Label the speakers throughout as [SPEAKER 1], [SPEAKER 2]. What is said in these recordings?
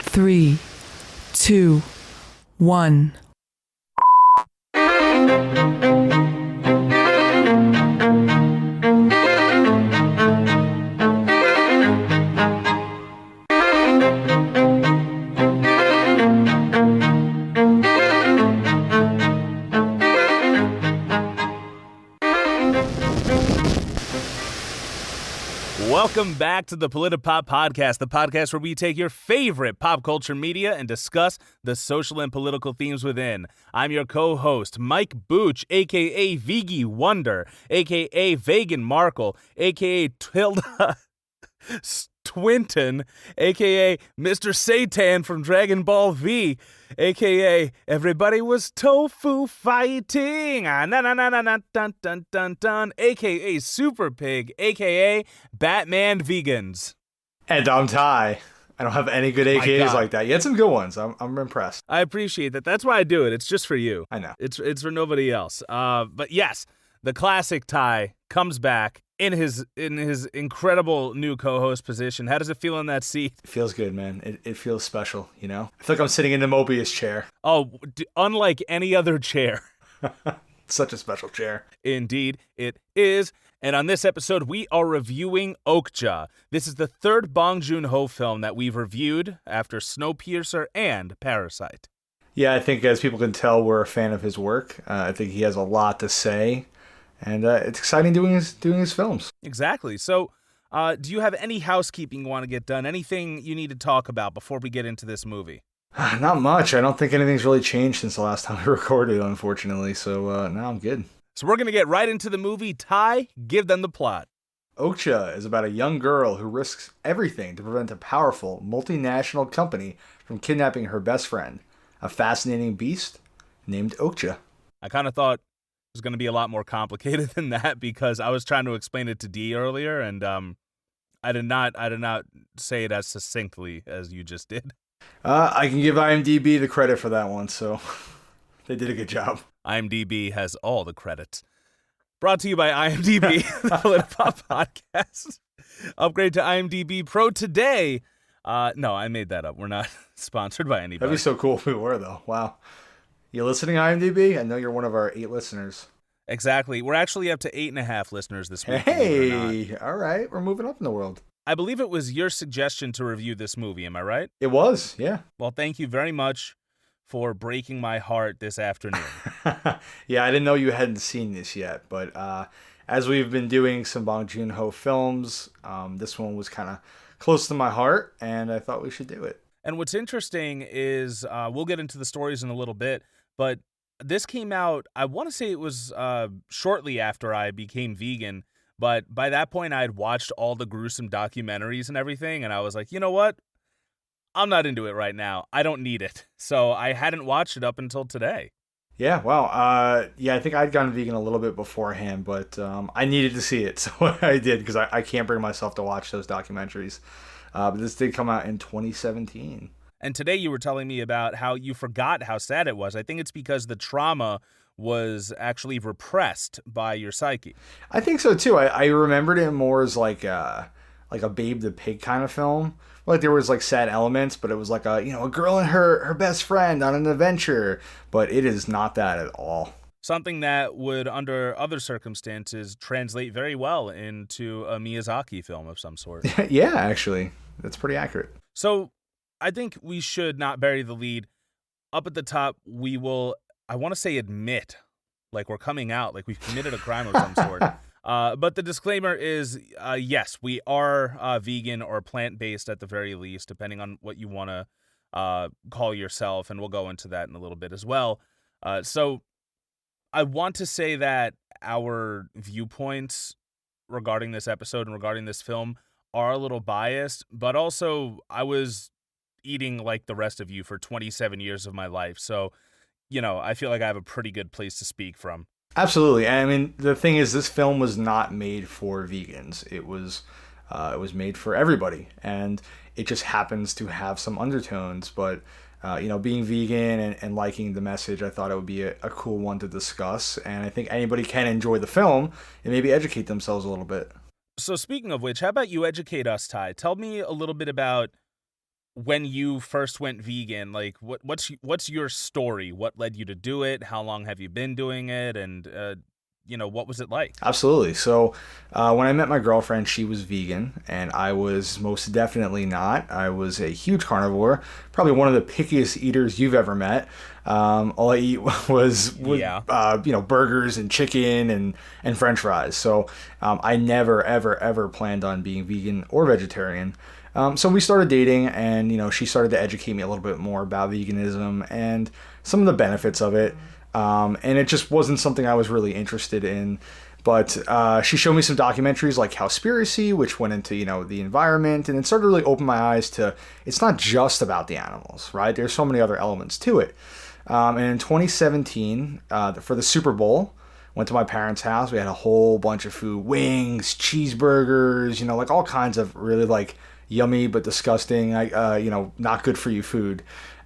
[SPEAKER 1] 3, 2, 1.
[SPEAKER 2] Welcome back to the PolitiPop podcast, the podcast where we take your favorite pop culture media and discuss the social and political themes within. I'm your co-host, Mike Booch, a.k.a. Vigi Wonder, a.k.a. Vegan Markle, a.k.a. Tilda Twinton, a.k.a. Mr. Satan from Dragon Ball V, a.k.a. Everybody was tofu fighting, a.k.a. Super Pig, a.k.a. Batman Vegans.
[SPEAKER 3] And I'm Ty. I don't have any good AKAs like that. You had some good ones. I'm impressed.
[SPEAKER 2] I appreciate that. That's why I do it. It's just for you.
[SPEAKER 3] I know.
[SPEAKER 2] It's for nobody else. But yes, the classic Ty comes back in his incredible new co-host position. How does it feel in that seat?
[SPEAKER 3] It feels good, man. It feels special, you know? I feel like I'm sitting in the Mobius chair.
[SPEAKER 2] Oh, unlike any other chair.
[SPEAKER 3] Such a special chair.
[SPEAKER 2] Indeed, it is. And on this episode, we are reviewing Okja. This is the third Bong Joon-ho film that we've reviewed after Snowpiercer and Parasite.
[SPEAKER 3] Yeah, I think as people can tell, we're a fan of his work. I think he has a lot to say. And it's exciting doing his films.
[SPEAKER 2] Exactly. So, do you have any housekeeping you want to get done? Anything you need to talk about before we get into this movie?
[SPEAKER 3] Not much. I don't think anything's really changed since the last time we recorded, unfortunately. So, no, I'm good.
[SPEAKER 2] So we're going to get right into the movie. Ty, give them the plot.
[SPEAKER 3] Okja is about a young girl who risks everything to prevent a powerful, multinational company from kidnapping her best friend, a fascinating beast named Okja.
[SPEAKER 2] I kind of thought it was going to be a lot more complicated than that because I was trying to explain it to D earlier, and I did not say it as succinctly as you just did.
[SPEAKER 3] I can give IMDb the credit for that one, so they did a good job.
[SPEAKER 2] IMDb has all the credits. Brought to you by IMDb, the PolitiPop podcast. Upgrade to IMDb Pro today. No, I made that up. We're not sponsored by anybody.
[SPEAKER 3] That'd be so cool if we were, though. Wow. You listening, IMDb? I know you're one of our 8 listeners.
[SPEAKER 2] Exactly. We're actually up to 8.5 listeners this week.
[SPEAKER 3] Hey, all right. We're moving up in the world.
[SPEAKER 2] I believe it was your suggestion to review this movie. Am I right?
[SPEAKER 3] It was, yeah.
[SPEAKER 2] Well, thank you very much for breaking my heart this afternoon.
[SPEAKER 3] Yeah, I didn't know you hadn't seen this yet, but as we've been doing some Bong Joon-ho films, this one was kind of close to my heart, and I thought we should do it.
[SPEAKER 2] And what's interesting is, we'll get into the stories in a little bit, but this came out, I want to say it was shortly after I became vegan, but by that point I had watched all the gruesome documentaries and everything, and I was like, you know what? I'm not into it right now. I don't need it. So I hadn't watched it up until today.
[SPEAKER 3] Yeah, wow. Yeah, I think I'd gone vegan a little bit beforehand, but I needed to see it, so I did, because I can't bring myself to watch those documentaries. But this did come out in 2017.
[SPEAKER 2] And today you were telling me about how you forgot how sad it was. I think it's because the trauma was actually repressed by your psyche.
[SPEAKER 3] I think so, too. I remembered it more as like a Babe the Pig kind of film. Like there was like sad elements, but it was like a girl and her best friend on an adventure. But it is not that at all.
[SPEAKER 2] Something that would, under other circumstances, translate very well into a Miyazaki film of some sort.
[SPEAKER 3] Yeah, actually. That's pretty accurate.
[SPEAKER 2] So I think we should not bury the lead. Up at the top, we will, I want to say admit, like we're coming out, like we've committed a crime of some sort. But the disclaimer is, yes, we are vegan or plant-based at the very least, depending on what you want to call yourself, and we'll go into that in a little bit as well. So I want to say that our viewpoints regarding this episode and regarding this film are a little biased, but also I was eating like the rest of you for 27 years of my life. So, I feel like I have a pretty good place to speak from.
[SPEAKER 3] Absolutely. I mean, the thing is, this film was not made for vegans. It was made for everybody, and it just happens to have some undertones. But being vegan and liking the message, I thought it would be a cool one to discuss. And I think anybody can enjoy the film and maybe educate themselves a little bit.
[SPEAKER 2] So speaking of which, how about you educate us, Ty? Tell me a little bit about when you first went vegan, like what's your story? What led you to do it? How long have you been doing it? And what was it like?
[SPEAKER 3] Absolutely. So, when I met my girlfriend, she was vegan, and I was most definitely not. I was a huge carnivore, probably one of the pickiest eaters you've ever met. All I eat was
[SPEAKER 2] Yeah.
[SPEAKER 3] burgers and chicken and French fries. So, I never ever ever planned on being vegan or vegetarian. So we started dating, and she started to educate me a little bit more about veganism and some of the benefits of it. And it just wasn't something I was really interested in. But she showed me some documentaries like Cowspiracy, which went into the environment, and it started to really open my eyes to it's not just about the animals, right? There's so many other elements to it. And in 2017, for the Super Bowl, went to my parents' house. We had a whole bunch of food: wings, cheeseburgers, like all kinds of really like yummy but disgusting, not good for you food.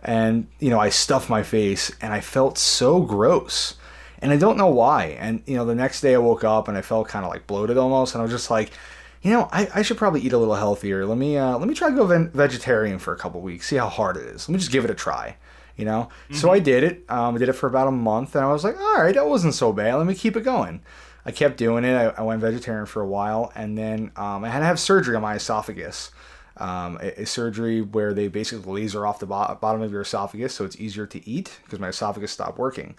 [SPEAKER 3] And I stuffed my face, and I felt so gross, and I don't know why. And the next day I woke up and I felt kind of like bloated almost, and I was just like, I should probably eat a little healthier. Let me try to go vegetarian for a couple weeks, see how hard it is. Let me just give it a try. So I did it. I did it for about a month, and I was like, all right, that wasn't so bad. Let me keep it going. I kept doing it. I went vegetarian for a while, and then I had to have surgery on my esophagus. A surgery where they basically laser off the bottom of your esophagus so it's easier to eat because my esophagus stopped working.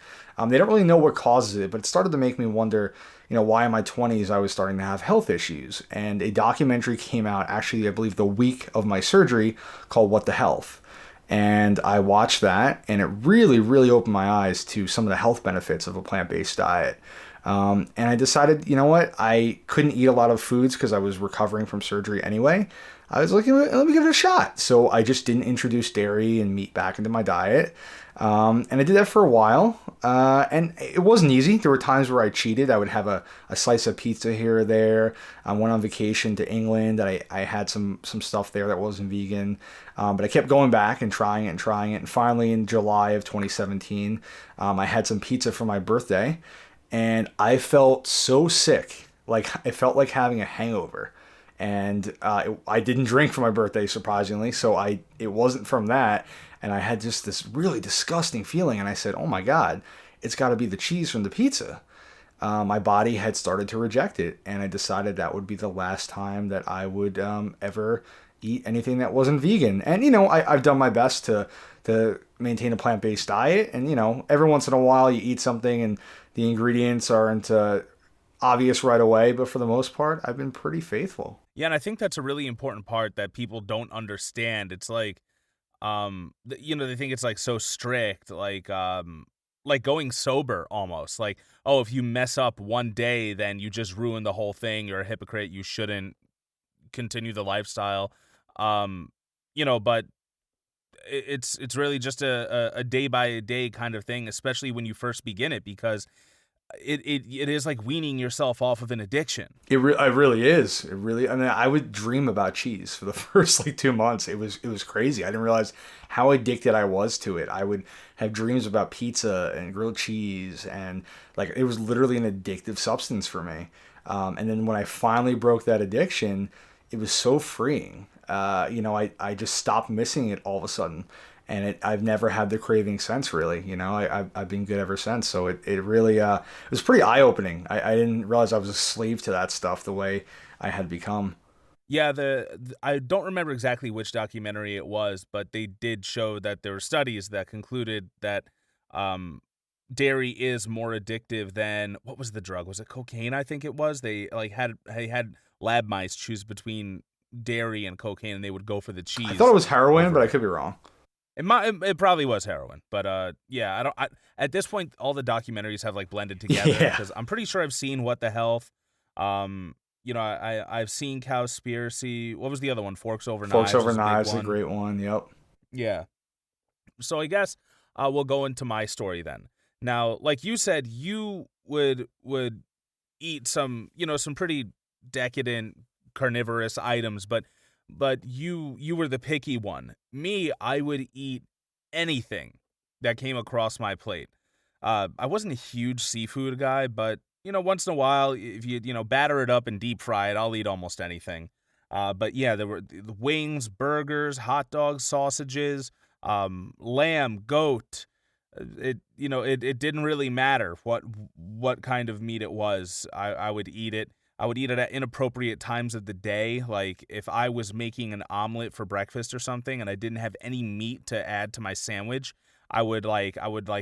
[SPEAKER 3] They don't really know what causes it, but it started to make me wonder, why in my 20s I was starting to have health issues. And a documentary came out, actually, I believe the week of my surgery, called What the Health. And I watched that, and it really, really opened my eyes to some of the health benefits of a plant-based diet. And I decided, what? I couldn't eat a lot of foods because I was recovering from surgery anyway. I was like, let me give it a shot. So I just didn't introduce dairy and meat back into my diet. And I did that for a while. And it wasn't easy. There were times where I cheated. I would have a slice of pizza here or there. I went on vacation to England. I had some stuff there that wasn't vegan. But I kept going back and trying it and trying it. And finally, in July of 2017, I had some pizza for my birthday. And I felt so sick. Like, it felt like having a hangover. And I didn't drink for my birthday, surprisingly, so it wasn't from that. And I had just this really disgusting feeling, and I said, oh my God, it's got to be the cheese from the pizza. My body had started to reject it, and I decided that would be the last time that I would ever eat anything that wasn't vegan. And, I've done my best to maintain a plant-based diet, and, every once in a while you eat something and the ingredients aren't obvious right away, but for the most part, I've been pretty faithful.
[SPEAKER 2] Yeah, and I think that's a really important part that people don't understand. It's like, they think it's like so strict, like going sober almost. Like, oh, if you mess up one day, then you just ruin the whole thing. You're a hypocrite. You shouldn't continue the lifestyle. But it's really just a day by day kind of thing, especially when you first begin it, because it is like weaning yourself off of an addiction.
[SPEAKER 3] It really is. It really. I mean, I would dream about cheese for the first 2 months. It was crazy. I didn't realize how addicted I was to it. I would have dreams about pizza and grilled cheese, and like it was literally an addictive substance for me. And then when I finally broke that addiction, it was so freeing. I just stopped missing it all of a sudden. And I've never had the craving since, really. I've been good ever since. So it really it was pretty eye-opening. I didn't realize I was a slave to that stuff the way I had become.
[SPEAKER 2] Yeah, I don't remember exactly which documentary it was, but they did show that there were studies that concluded that dairy is more addictive than, what was the drug? Was it cocaine? I think it was. They had lab mice choose between dairy and cocaine, and they would go for the cheese.
[SPEAKER 3] I thought it was heroin, but I could be wrong.
[SPEAKER 2] It probably was heroin, but yeah, at this point all the documentaries have like blended together, because I'm pretty sure I've seen What the Health. I've seen Cowspiracy. What was the other one? Forks Over Knives.
[SPEAKER 3] Forks Over Knives, a great one. Yep.
[SPEAKER 2] Yeah. So I guess we'll go into my story then. Now, like you said, you would eat some pretty decadent carnivorous items, but you were the picky one. Me, I would eat anything that came across my plate. I wasn't a huge seafood guy, but once in a while, if you batter it up and deep fry it, I'll eat almost anything. But yeah, there were the wings, burgers, hot dogs, sausages, lamb, goat. It didn't really matter what kind of meat it was. I would eat it. I would eat it at inappropriate times of the day. Like if I was making an omelet for breakfast or something and I didn't have any meat to add to my sandwich, I would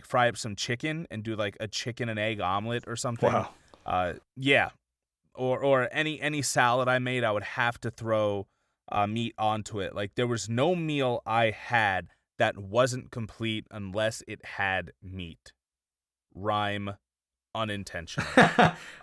[SPEAKER 2] fry up some chicken and do like a chicken and egg omelet or something.
[SPEAKER 3] Wow.
[SPEAKER 2] Yeah. Or any salad I made, I would have to throw meat onto it. Like there was no meal I had that wasn't complete unless it had meat. Rhyme unintentional.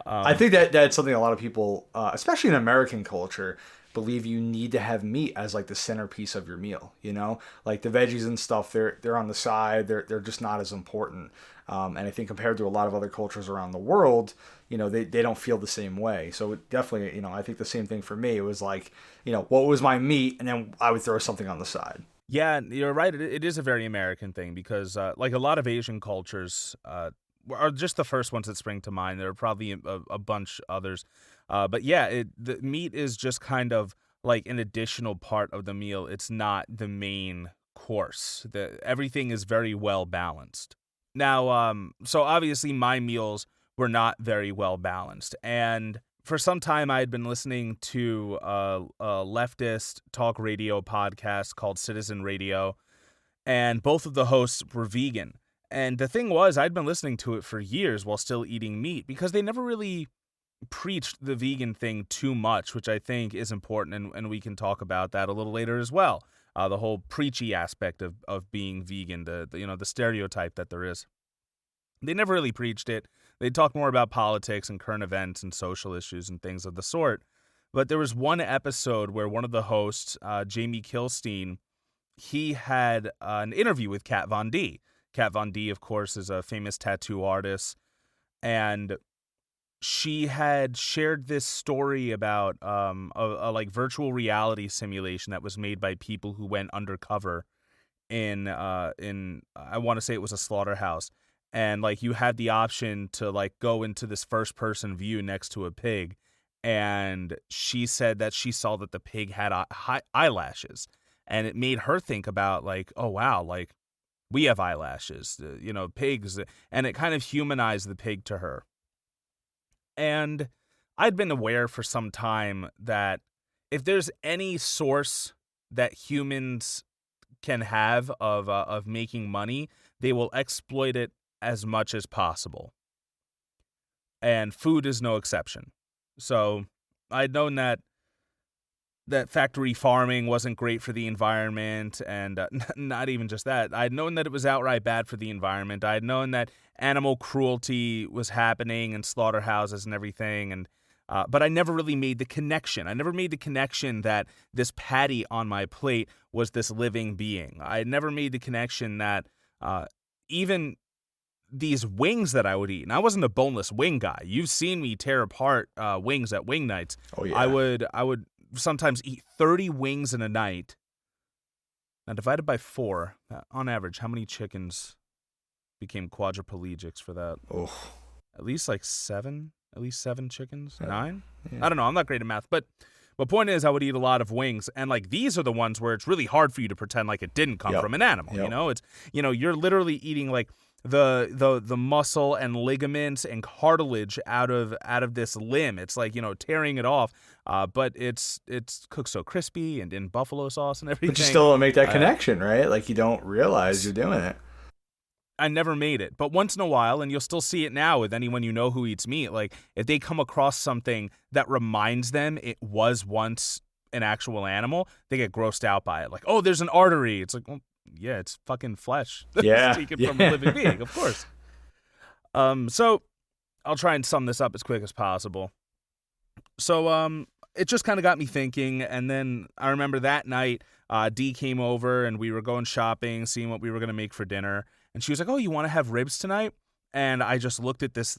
[SPEAKER 3] I think that's something a lot of people, especially in American culture, believe you need to have meat as like the centerpiece of your meal. You know, like the veggies and stuff, they're on the side. They're just not as important. And I think compared to a lot of other cultures around the world, they don't feel the same way. So it definitely, I think the same thing for me. It was like, what was my meat, and then I would throw something on the side.
[SPEAKER 2] Yeah, you're right. It is a very American thing because, like a lot of Asian cultures, are just the first ones that spring to mind. There are probably a bunch others, but yeah, the meat is just kind of like an additional part of the meal. It's not the main course. Everything is very well balanced. Now, so obviously my meals were not very well balanced, and for some time I had been listening to a leftist talk radio podcast called Citizen Radio, and both of the hosts were vegan. And the thing was, I'd been listening to it for years while still eating meat because they never really preached the vegan thing too much, which I think is important, and we can talk about that a little later as well. The whole preachy aspect of being vegan, the stereotype that there is. They never really preached it. They talked more about politics and current events and social issues and things of the sort. But there was one episode where one of the hosts, Jamie Kilstein, he had an interview with Kat Von D. Kat Von D, of course, is a famous tattoo artist, and she had shared this story about a like virtual reality simulation that was made by people who went undercover in I want to say it was a slaughterhouse, and like you had the option to like go into this first person view next to a pig, and she said that she saw that the pig had eyelashes, and it made her think about like, oh wow, like we have eyelashes, pigs, and it kind of humanized the pig to her. And I'd been aware for some time that if there's any source that humans can have of making money, they will exploit it as much as possible. And food is no exception. So I'd known that factory farming wasn't great for the environment, and not even just that. I'd known that it was outright bad for the environment. I'd known that animal cruelty was happening in slaughterhouses and everything, and but I never really made the connection. I never made the connection that this patty on my plate was this living being. I never made the connection that even these wings that I would eat, and I wasn't a boneless wing guy. You've seen me tear apart wings at wing nights.
[SPEAKER 3] Oh yeah.
[SPEAKER 2] I would sometimes eat 30 wings in a night. Now divided by 4, on average, how many chickens became quadriplegics for that?
[SPEAKER 3] Oh.
[SPEAKER 2] At least like 7? At least 7 chickens? 9?
[SPEAKER 3] Yeah.
[SPEAKER 2] I don't know. I'm not great at math, but the point is I would eat a lot of wings, and like these are the ones where it's really hard for you to pretend like it didn't come from an animal.
[SPEAKER 3] Yep.
[SPEAKER 2] It's you're literally eating like the muscle and ligaments and cartilage out of this limb. It's like tearing it off, but it's cooked so crispy and in buffalo sauce and everything.
[SPEAKER 3] But you still don't make that connection, right? Like you don't realize you're doing it.
[SPEAKER 2] I never made it, but once in a while, and you'll still see it now with anyone who eats meat, like if they come across something that reminds them it was once an actual animal, they get grossed out by it. Like, oh, there's an artery. It's like, well, yeah, it's fucking flesh.
[SPEAKER 3] Yeah.
[SPEAKER 2] Taken from a living being, of course. So I'll try and sum this up as quick as possible. So it just kind of got me thinking, and then I remember that night, Dee came over and we were going shopping, seeing what we were going to make for dinner. And she was like, oh, you want to have ribs tonight? And I just looked at this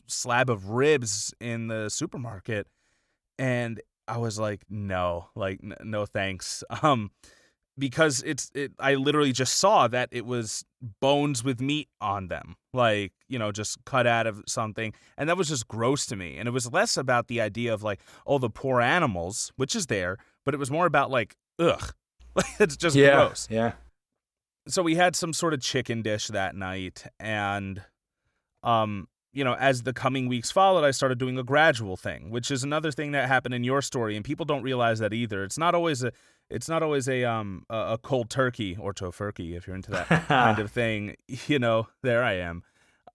[SPEAKER 2] slab of ribs in the supermarket, and I was like, no, no thanks. because I literally just saw that it was bones with meat on them, like, just cut out of something. And that was just gross to me. And it was less about the idea of like, oh, the poor animals, which is there, but it was more about like, ugh, like it's just gross.
[SPEAKER 3] Yeah.
[SPEAKER 2] So we had some sort of chicken dish that night. And, as the coming weeks followed, I started doing a gradual thing, which is another thing that happened in your story. And people don't realize that either. It's not always a cold turkey or tofurkey if you're into that kind of thing. There I am.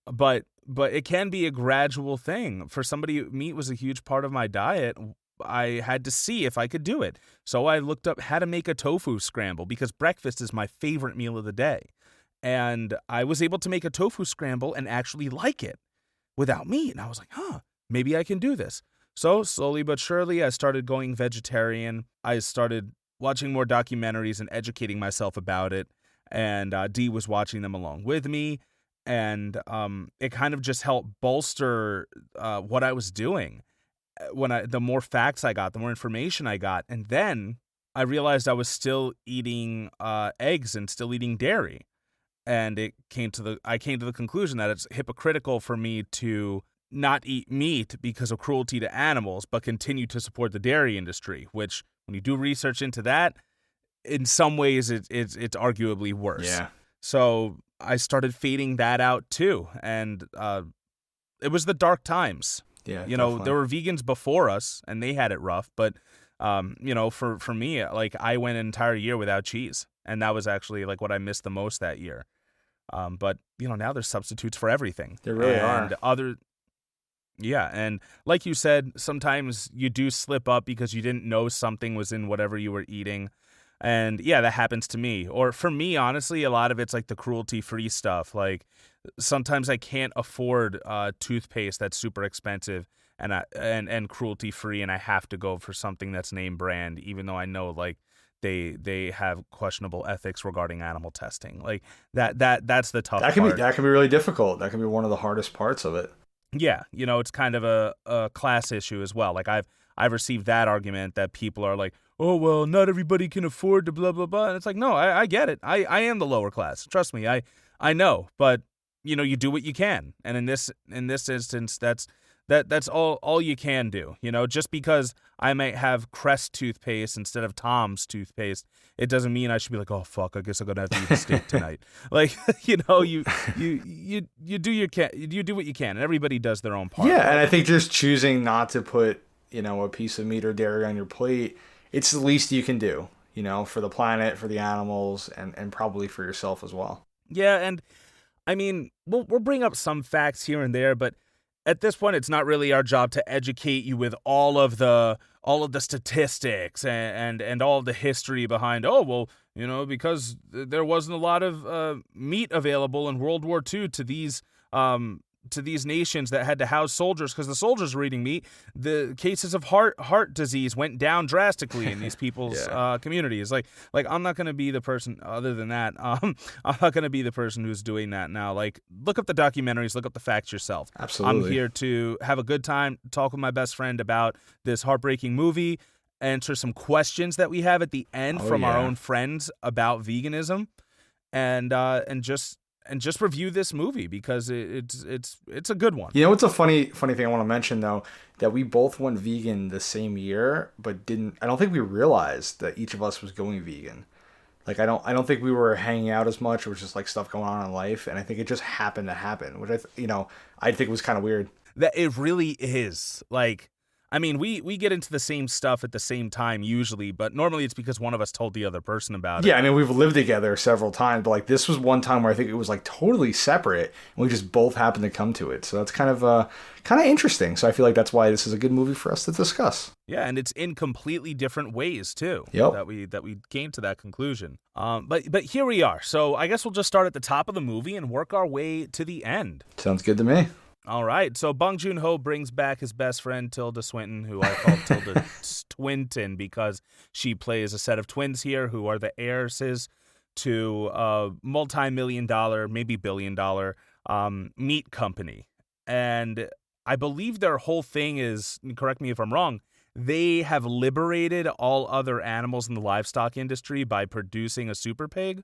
[SPEAKER 2] But it can be a gradual thing. For somebody, meat was a huge part of my diet. I had to see if I could do it. So I looked up how to make a tofu scramble because breakfast is my favorite meal of the day. And I was able to make a tofu scramble and actually like it without meat. And I was like, maybe I can do this. So slowly but surely, I started going vegetarian. I started watching more documentaries and educating myself about it. And Dee was watching them along with me. And it kind of just helped bolster what I was doing. The more facts I got, the more information I got. And then I realized I was still eating eggs and still eating dairy. And I came to the conclusion that it's hypocritical for me to not eat meat because of cruelty to animals, but continue to support the dairy industry, which when you do research into that, in some ways it's arguably worse.
[SPEAKER 3] Yeah.
[SPEAKER 2] So I started fading that out too. And it was the dark times.
[SPEAKER 3] Yeah.
[SPEAKER 2] There were vegans before us and they had it rough, but for me, like I went an entire year without cheese. And that was actually like what I missed the most that year. But now there's substitutes for everything.
[SPEAKER 3] There really are.
[SPEAKER 2] Yeah, and like you said, sometimes you do slip up because you didn't know something was in whatever you were eating. And yeah, that happens to me. Or for me, honestly, a lot of it's like the cruelty-free stuff. Like sometimes I can't afford toothpaste that's super expensive and cruelty-free, and I have to go for something that's name brand, even though I know like they have questionable ethics regarding animal testing. Like that's the tough part.
[SPEAKER 3] That can be really difficult. That can be one of the hardest parts of it.
[SPEAKER 2] Yeah, it's kind of a class issue as well. Like I've received that argument that people are like, oh well, not everybody can afford to blah blah blah. And it's like, no, I get it. I am the lower class. Trust me, I know. But you do what you can. And in this instance, that's all you can do. Just because I might have Crest toothpaste instead of Tom's toothpaste, it doesn't mean I should be like, oh fuck, I guess I'm gonna have to eat a steak tonight. Like, you do what you can, and everybody does their own part.
[SPEAKER 3] Yeah, and I think just choosing not to put a piece of meat or dairy on your plate, it's the least you can do. For the planet, for the animals, and probably for yourself as well.
[SPEAKER 2] Yeah, and I mean, we'll bring up some facts here and there, but at this point, it's not really our job to educate you with all of the statistics and all of the history behind. Oh well, because there wasn't a lot of meat available in World War II to these nations that had to house soldiers because the soldiers were eating meat. The cases of heart disease went down drastically in these people's communities. Like I'm not going to be the person. Other than that, I'm not going to be the person who's doing that now. Like look up the documentaries, look up the facts yourself.
[SPEAKER 3] Absolutely.
[SPEAKER 2] I'm here to have a good time, talk with my best friend about this heartbreaking movie, answer some questions that we have at the end from our own friends about veganism, and just review this movie because it's a good one.
[SPEAKER 3] It's a funny thing I want to mention though, that we both went vegan the same year, but I don't think we realized that each of us was going vegan. Like I don't think we were hanging out as much. It was just like stuff going on in life, and I think it just happened to happen, which I think was kind of weird.
[SPEAKER 2] That it really is. Like, I mean, we get into the same stuff at the same time usually, but normally it's because one of us told the other person about it.
[SPEAKER 3] Yeah, I mean, we've lived together several times, but like this was one time where I think it was like totally separate, and we just both happened to come to it. So that's kind of interesting. So I feel like that's why this is a good movie for us to discuss.
[SPEAKER 2] Yeah, and it's in completely different ways too.
[SPEAKER 3] Yep.
[SPEAKER 2] That we came to that conclusion. But here we are. So I guess we'll just start at the top of the movie and work our way to the end.
[SPEAKER 3] Sounds good to me.
[SPEAKER 2] All right, so Bong Joon-ho brings back his best friend Tilda Swinton, who I call Tilda Twinton because she plays a set of twins here who are the heiresses to a multi-million-dollar, maybe billion-dollar meat company. And I believe their whole thing is, correct me if I'm wrong, they have liberated all other animals in the livestock industry by producing a super pig?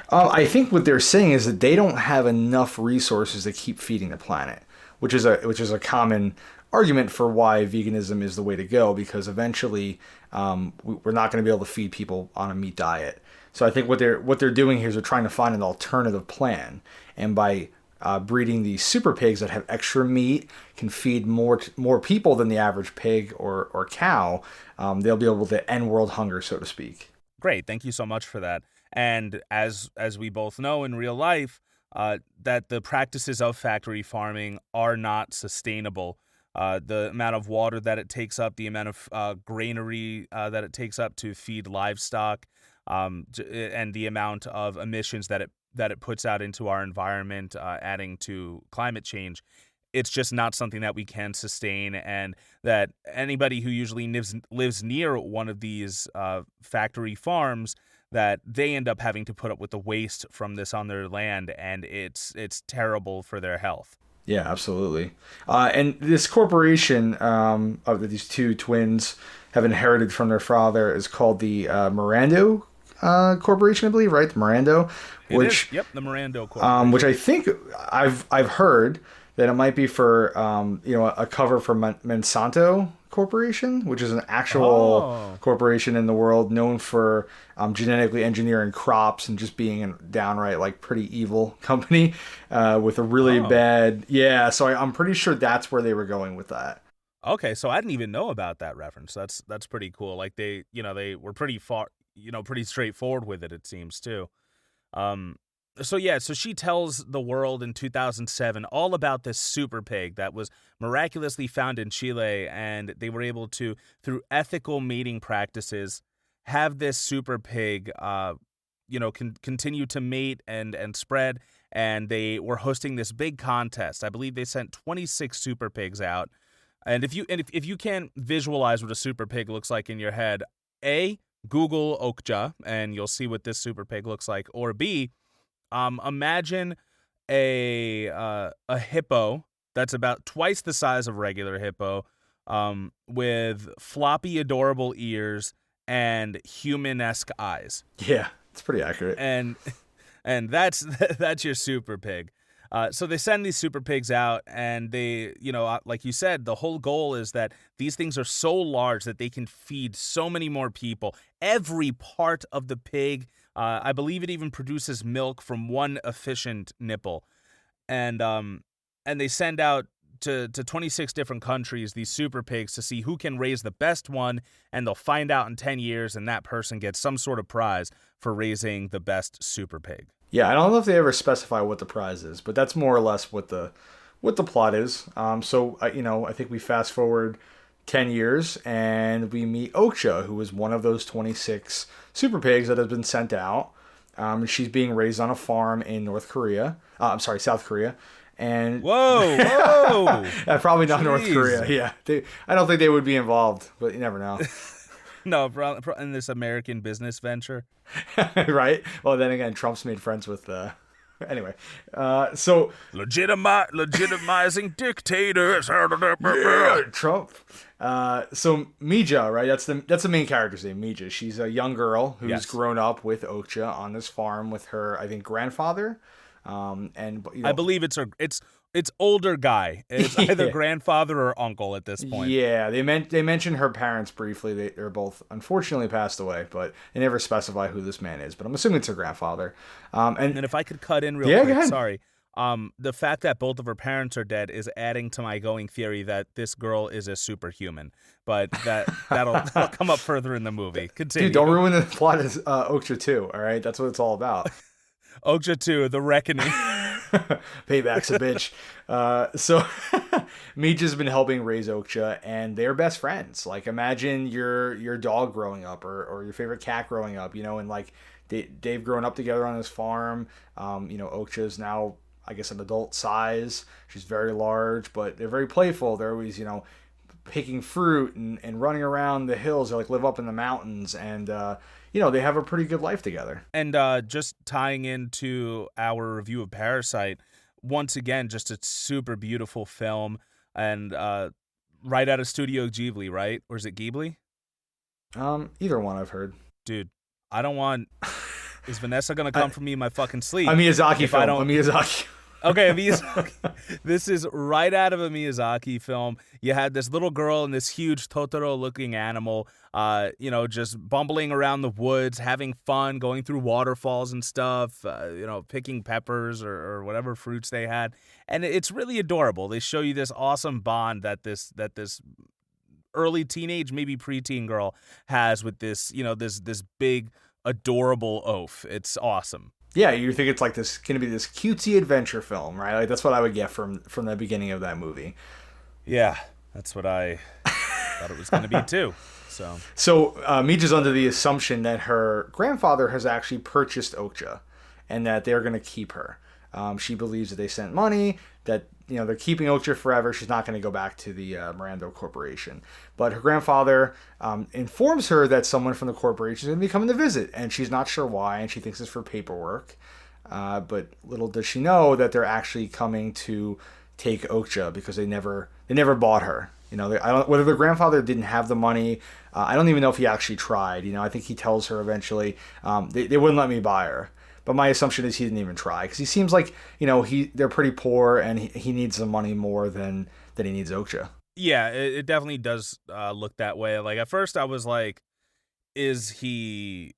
[SPEAKER 3] I think what they're saying is that they don't have enough resources to keep feeding the planet, which is a common argument for why veganism is the way to go, because eventually we're not going to be able to feed people on a meat diet. So I think what they're doing here is they're trying to find an alternative plan, and by breeding these super pigs that have extra meat, can feed more people than the average pig or cow, they'll be able to end world hunger, so to speak.
[SPEAKER 2] Great, thank you so much for that. And as we both know in real life, that the practices of factory farming are not sustainable. The amount of water that it takes up, the amount of granary that it takes up to feed livestock, and the amount of emissions that it puts out into our environment, adding to climate change. It's just not something that we can sustain, and that anybody who usually lives near one of these factory farms, that they end up having to put up with the waste from this on their land, and it's terrible for their health.
[SPEAKER 3] Yeah, absolutely. And this corporation of these two twins have inherited from their father is called the Mirando Corporation, I believe, right? The Mirando,
[SPEAKER 2] Yep, the Mirando Corporation.
[SPEAKER 3] which I think I've heard that it might be for a cover for Monsanto Corporation, which is an actual corporation in the world known for genetically engineering crops and just being a downright like pretty evil company with a really bad So I'm pretty sure that's where they were going with that.
[SPEAKER 2] Okay, so I didn't even know about that reference. That's pretty cool. Like they were pretty pretty straightforward with it seems too. So she tells the world in 2007 all about this super pig that was miraculously found in Chile, and they were able to, through ethical mating practices, have this super pig, continue to mate and spread. And they were hosting this big contest. I believe they sent 26 super pigs out. And if you can't visualize what a super pig looks like in your head, A, Google Okja and you'll see what this super pig looks like, or B, imagine a hippo that's about twice the size of regular hippo, with floppy, adorable ears and human-esque eyes.
[SPEAKER 3] Yeah, it's pretty accurate.
[SPEAKER 2] And that's your super pig. So they send these super pigs out, and they, like you said, the whole goal is that these things are so large that they can feed so many more people. Every part of the pig, I believe it even produces milk from one efficient nipple. And they send out to 26 different countries these super pigs to see who can raise the best one, and they'll find out in 10 years, and that person gets some sort of prize for raising the best super pig.
[SPEAKER 3] Yeah, I don't know if they ever specify what the prize is, but that's more or less what the plot is. I think we fast forward 10 years and we meet Okja, who is one of those 26 super pigs that have been sent out. She's being raised on a farm in South Korea. And
[SPEAKER 2] whoa!
[SPEAKER 3] Probably not North Korea. Yeah, I don't think they would be involved, but you never know.
[SPEAKER 2] No, in this American business venture.
[SPEAKER 3] Right? Well, then again, Trump's made friends with anyway. So
[SPEAKER 2] legitimizing dictators.
[SPEAKER 3] Yeah, Trump. So Mija, right? That's the main character's name, Mija. She's a young girl who's grown up with Okja on this farm with her, I think, grandfather.
[SPEAKER 2] I believe it's older guy. It's either grandfather or uncle at this point.
[SPEAKER 3] Yeah, they mentioned her parents briefly. They're both unfortunately passed away, but they never specify who this man is. But I'm assuming it's her grandfather. And
[SPEAKER 2] if I could cut in real quick,
[SPEAKER 3] go ahead.
[SPEAKER 2] Sorry. The fact that both of her parents are dead is adding to my going theory that this girl is a superhuman. But that'll come up further in the movie. Continue.
[SPEAKER 3] Dude, don't ruin the plot of Okja 2, all right? That's what it's all about.
[SPEAKER 2] Okja 2, The Reckoning.
[SPEAKER 3] Payback's a bitch. So Mija's been helping raise Okja, and they're best friends. Like, imagine your dog growing up or your favorite cat growing up, and like they've grown up together on this farm. Okja's now, I guess, an adult size. She's very large, but they're very playful. They're always, picking fruit and running around the hills. They like live up in the mountains, and they have a pretty good life together.
[SPEAKER 2] And just tying into our review of Parasite, once again, just a super beautiful film. And right out of Studio Ghibli, right? Or is it Ghibli?
[SPEAKER 3] Either one I've heard.
[SPEAKER 2] Dude, I don't want. Is Vanessa gonna come for me in my fucking sleep?
[SPEAKER 3] A Miyazaki
[SPEAKER 2] if
[SPEAKER 3] film.
[SPEAKER 2] I don't...
[SPEAKER 3] A Miyazaki.
[SPEAKER 2] Okay, Miyazaki. This is right out of a Miyazaki film. You had this little girl and this huge Totoro-looking animal, just bumbling around the woods, having fun, going through waterfalls and stuff, picking peppers or whatever fruits they had. And it's really adorable. They show you this awesome bond that this early teenage, maybe preteen girl has with this, this big, adorable oaf. It's awesome.
[SPEAKER 3] Yeah, you think it's like this going to be this cutesy adventure film, right? Like that's what I would get from the beginning of that movie.
[SPEAKER 2] Yeah, that's what I thought it was going to be too.
[SPEAKER 3] So Mija's under the assumption that her grandfather has actually purchased Okja, and that they're going to keep her. She believes that they sent money, that they're keeping Okja forever. She's not going to go back to the Mirando Corporation. But her grandfather informs her that someone from the corporation is going to be coming to visit, and she's not sure why, and she thinks it's for paperwork. But little does she know that they're actually coming to take Okja because they never bought her. Whether the grandfather didn't have the money. I don't even know if he actually tried. I think he tells her eventually they wouldn't let me buy her. But my assumption is he didn't even try because he seems like they're pretty poor and he needs the money more than he needs Okja.
[SPEAKER 2] Yeah, it definitely does look that way. Like at first I was like, is he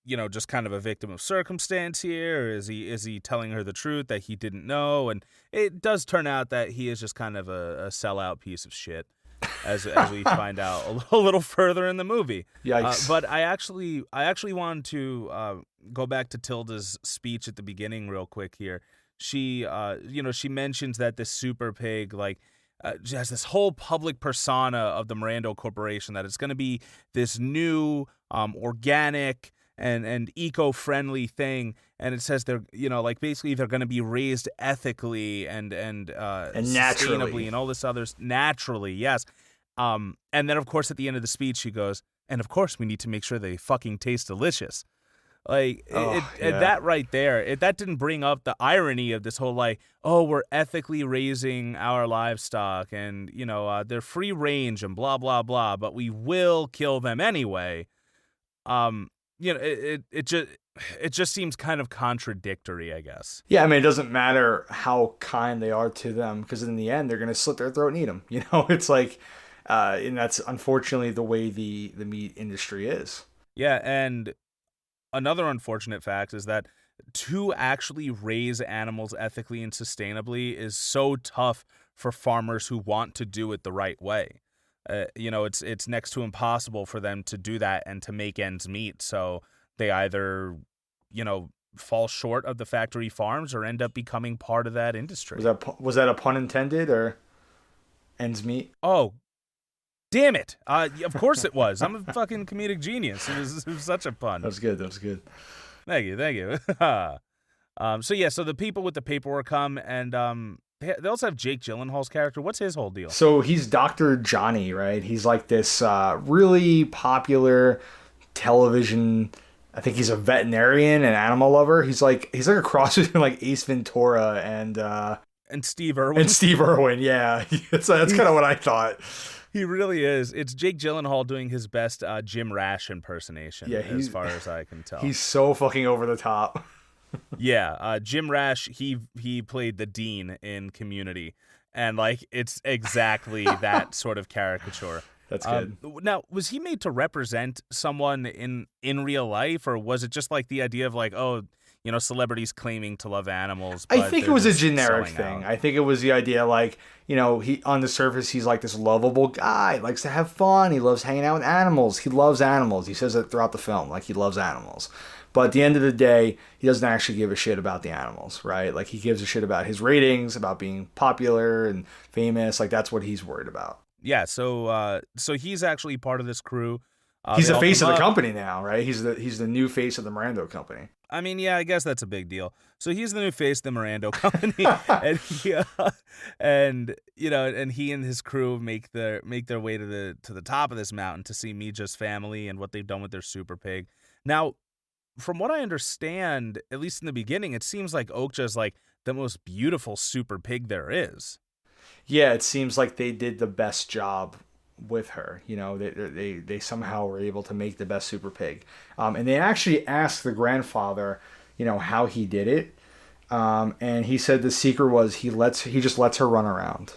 [SPEAKER 2] just kind of a victim of circumstance here, or is he telling her the truth that he didn't know? And it does turn out that he is just kind of a sellout piece of shit. As we find out a little further in the movie.
[SPEAKER 3] Yikes.
[SPEAKER 2] But I actually wanted to go back to Tilda's speech at the beginning real quick here. She she mentions that this super pig she has this whole public persona of the Mirando Corporation, that it's going to be this new organic and eco-friendly thing, and it says they're basically they're going to be raised ethically and sustainably and all this others naturally, yes. And then of course at the end of the speech she goes, and of course we need to make sure they fucking taste delicious. That right there, that didn't bring up the irony of this whole we're ethically raising our livestock and they're free range and blah blah blah, but we will kill them anyway. It just seems kind of contradictory, I guess.
[SPEAKER 3] Yeah, I mean, it doesn't matter how kind they are to them because in the end they're gonna slit their throat and eat them. It's like, and that's unfortunately the way the meat industry is.
[SPEAKER 2] Yeah, and another unfortunate fact is that to actually raise animals ethically and sustainably is so tough for farmers who want to do it the right way. It's next to impossible for them to do that and to make ends meet. So they either, fall short of the factory farms or end up becoming part of that industry.
[SPEAKER 3] Was that a pun intended or ends meet?
[SPEAKER 2] Oh, damn it. Of course it was. I'm a fucking comedic genius. It was such a pun.
[SPEAKER 3] That was good.
[SPEAKER 2] Thank you. So the people with the paperwork come, and they also have Jake Gyllenhaal's character. What's his whole deal?
[SPEAKER 3] So he's Dr. Johnny, right? He's like this really popular television. I think he's a veterinarian and animal lover. He's like a cross between Ace Ventura and
[SPEAKER 2] Steve Irwin.
[SPEAKER 3] And Steve Irwin, yeah. That's kind of what I thought.
[SPEAKER 2] He really is. It's Jake Gyllenhaal doing his best Jim Rash impersonation, as far as I can tell.
[SPEAKER 3] He's so fucking over the top.
[SPEAKER 2] Yeah, Jim Rash, he played the Dean in Community, and it's exactly that sort of caricature.
[SPEAKER 3] That's good.
[SPEAKER 2] Now, was he made to represent someone in real life, or was it just the idea of celebrities claiming to love animals?
[SPEAKER 3] I think it was a generic thing. I think it was the idea he on the surface he's this lovable guy, likes to have fun, he loves hanging out with animals. He loves animals. He says it throughout the film, he loves animals. But at the end of the day, he doesn't actually give a shit about the animals, right? He gives a shit about his ratings, about being popular and famous. That's what he's worried about.
[SPEAKER 2] Yeah, so he's actually part of this crew.
[SPEAKER 3] He's the face of the company now, right? He's the new face of the Mirando company.
[SPEAKER 2] I mean, yeah, I guess that's a big deal. So he's the new face of the Mirando company, and he and his crew make their way to the top of this mountain to see Mija's family and what they've done with their super pig. Now, from what I understand, at least in the beginning, it seems like Okja is the most beautiful super pig there is.
[SPEAKER 3] Yeah, it seems like they did the best job with her. You know, they somehow were able to make the best super pig. And they actually asked the grandfather, you know, how he did it. And he said the secret was he just lets her run around.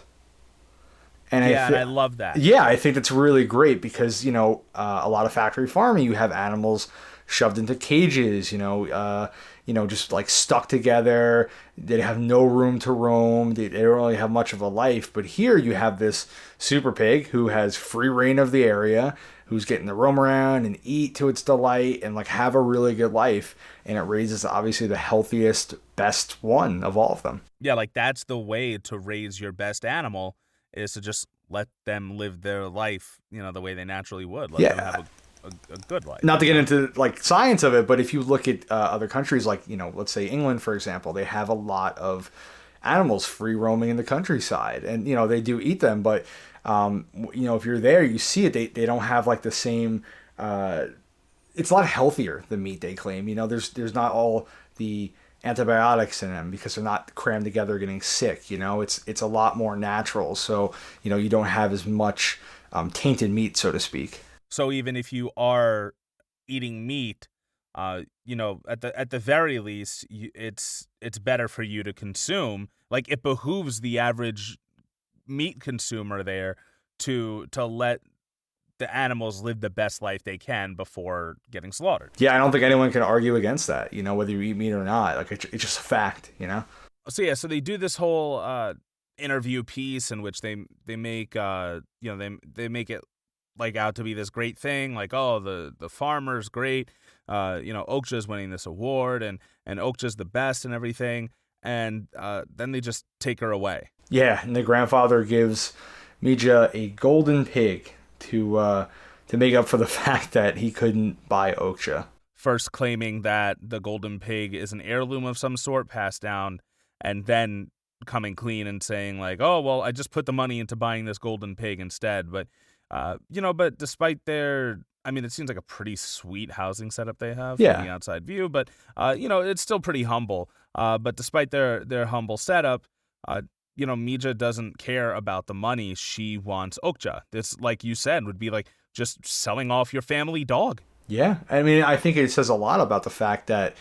[SPEAKER 3] And
[SPEAKER 2] Yeah, and I love that.
[SPEAKER 3] yeah, I think that's really great because, you know, a lot of factory farming, you have animals shoved into cages, just like stuck together. They have no room to roam. They don't really have much of a life. But here you have this super pig who has free reign of the area, who's getting to roam around and eat to its delight and like have a really good life. And it raises obviously the healthiest, best one of all of them.
[SPEAKER 2] Yeah, like that's the way to raise your best animal, is to just let them live their life, the way they naturally would. Let them have a good life.
[SPEAKER 3] Not to get into like science of it, but if you look at other countries, like, let's say England, for example, they have a lot of animals free roaming in the countryside, and they do eat them. But if you're there, you see it. They don't have like the same. It's a lot healthier, the meat they claim. There's not all the antibiotics in them because they're not crammed together getting sick. It's a lot more natural. So you don't have as much tainted meat, so to speak.
[SPEAKER 2] So even if you are eating meat, at the very least, it's better for you to consume. Like, it behooves the average meat consumer there to let the animals live the best life they can before getting slaughtered.
[SPEAKER 3] Yeah, I don't think anyone can argue against that. Whether you eat meat or not, like it's just a fact.
[SPEAKER 2] So they do this whole interview piece in which they make they make it like out to be this great thing, like, oh, the farmer's great, Okja's winning this award, and Okja's the best and everything, and then they just take her away.
[SPEAKER 3] Yeah, and the grandfather gives Mija a golden pig to make up for the fact that he couldn't buy Okja.
[SPEAKER 2] First claiming that the golden pig is an heirloom of some sort passed down, and then coming clean and saying like, oh, well, I just put the money into buying this golden pig instead, but but despite it seems like a pretty sweet housing setup they have from the outside view, but, it's still pretty humble. But despite their humble setup, Mija doesn't care about the money. She wants Okja. This, like you said, would be like just selling off your family dog.
[SPEAKER 3] Yeah. I think it says a lot about the fact that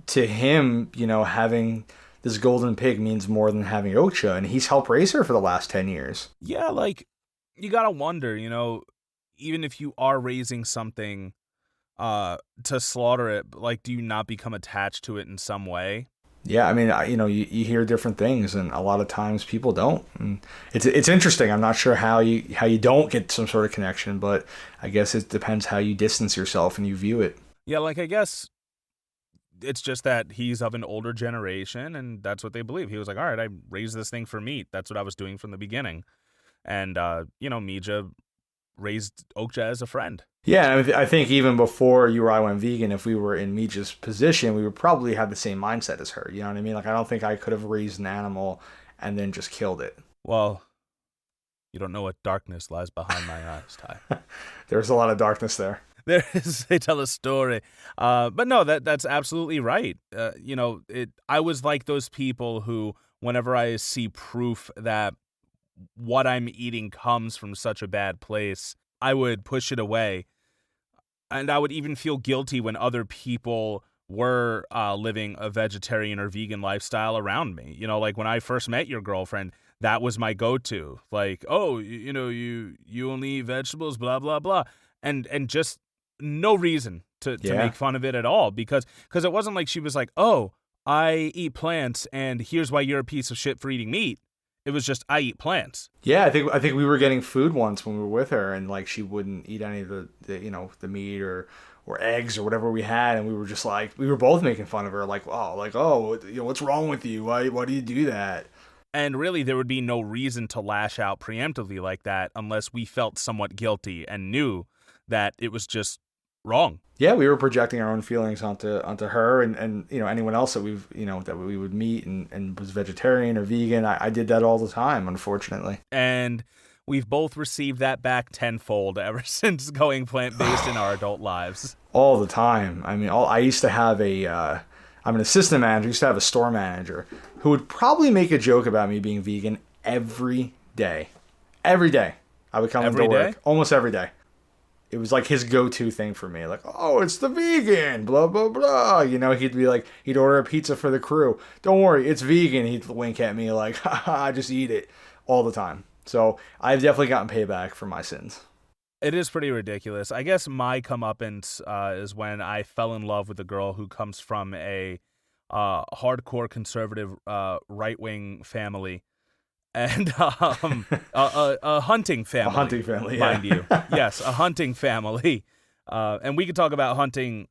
[SPEAKER 3] to him, having this golden pig means more than having Okja, and he's helped raise her for the last 10 years.
[SPEAKER 2] Yeah, like, you gotta wonder, even if you are raising something to slaughter it, like, do you not become attached to it in some way?
[SPEAKER 3] Yeah, you hear different things, and a lot of times people don't. And it's interesting. I'm not sure how you don't get some sort of connection, but I guess it depends how you distance yourself and you view it.
[SPEAKER 2] Yeah, like, I guess it's just that he's of an older generation, and that's what they believe. He was like, all right, I raised this thing for meat. That's what I was doing from the beginning. And, Mija raised Okja as a friend.
[SPEAKER 3] Yeah, I think even before you or I went vegan, if we were in Mija's position, we would probably have the same mindset as her. You know what I mean? Like, I don't think I could have raised an animal and then just killed it.
[SPEAKER 2] Well, you don't know what darkness lies behind my eyes, Ty.
[SPEAKER 3] There's a lot of darkness there.
[SPEAKER 2] There is. They tell a story. But no, that's absolutely right. I was like those people who, whenever I see proof that what I'm eating comes from such a bad place, I would push it away. And I would even feel guilty when other people were living a vegetarian or vegan lifestyle around me. Like when I first met your girlfriend, that was my go-to. Like, oh, you only eat vegetables, blah, blah, blah. And just no reason to make fun of it at all. Because it wasn't like she was like, oh, I eat plants and here's why you're a piece of shit for eating meat. It was just, I eat plants.
[SPEAKER 3] Yeah, I think we were getting food once when we were with her, and like she wouldn't eat any of the meat or eggs or whatever we had, and we were just like, we were both making fun of her, like, oh, what's wrong with you? Why do you do that?
[SPEAKER 2] And really, there would be no reason to lash out preemptively like that unless we felt somewhat guilty and knew that it was just wrong.
[SPEAKER 3] Yeah, we were projecting our own feelings onto her and anyone else that that we would meet and was vegetarian or vegan. I did that all the time, unfortunately.
[SPEAKER 2] And we've both received that back tenfold ever since going plant-based in our adult lives.
[SPEAKER 3] All the time. I used to have I'm an assistant manager. I used to have a store manager who would probably make a joke about me being vegan every day. Every day. I would come
[SPEAKER 2] Every
[SPEAKER 3] into work
[SPEAKER 2] day?
[SPEAKER 3] almost every day. It was like his go-to thing for me. Like, oh, it's the vegan, blah, blah, blah. You know, he'd be like, he'd order a pizza for the crew. Don't worry, it's vegan. He'd wink at me like, haha, just eat it all the time. So I've definitely gotten payback for my sins.
[SPEAKER 2] It is pretty ridiculous. I guess my comeuppance is when I fell in love with a girl who comes from a hardcore conservative right-wing family. And a hunting family.
[SPEAKER 3] A hunting family,
[SPEAKER 2] mind
[SPEAKER 3] yeah.
[SPEAKER 2] you. Yes, a hunting family. And we could talk about hunting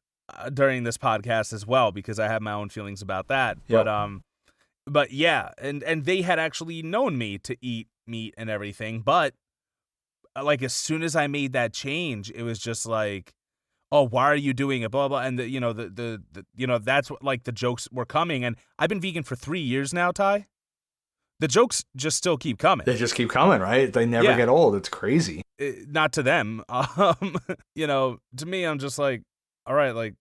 [SPEAKER 2] during this podcast as well, because I have my own feelings about that.
[SPEAKER 3] Yep.
[SPEAKER 2] But yeah, and they had actually known me to eat meat and everything. But like as soon as I made that change, it was just like, oh, why are you doing it? Blah blah. And that's what, like, the jokes were coming. And I've been vegan for 3 years now, Ty. The jokes just still keep coming.
[SPEAKER 3] They just keep coming, right? They never get old. It's crazy.
[SPEAKER 2] Not to them. To me, I'm just like, all right, like,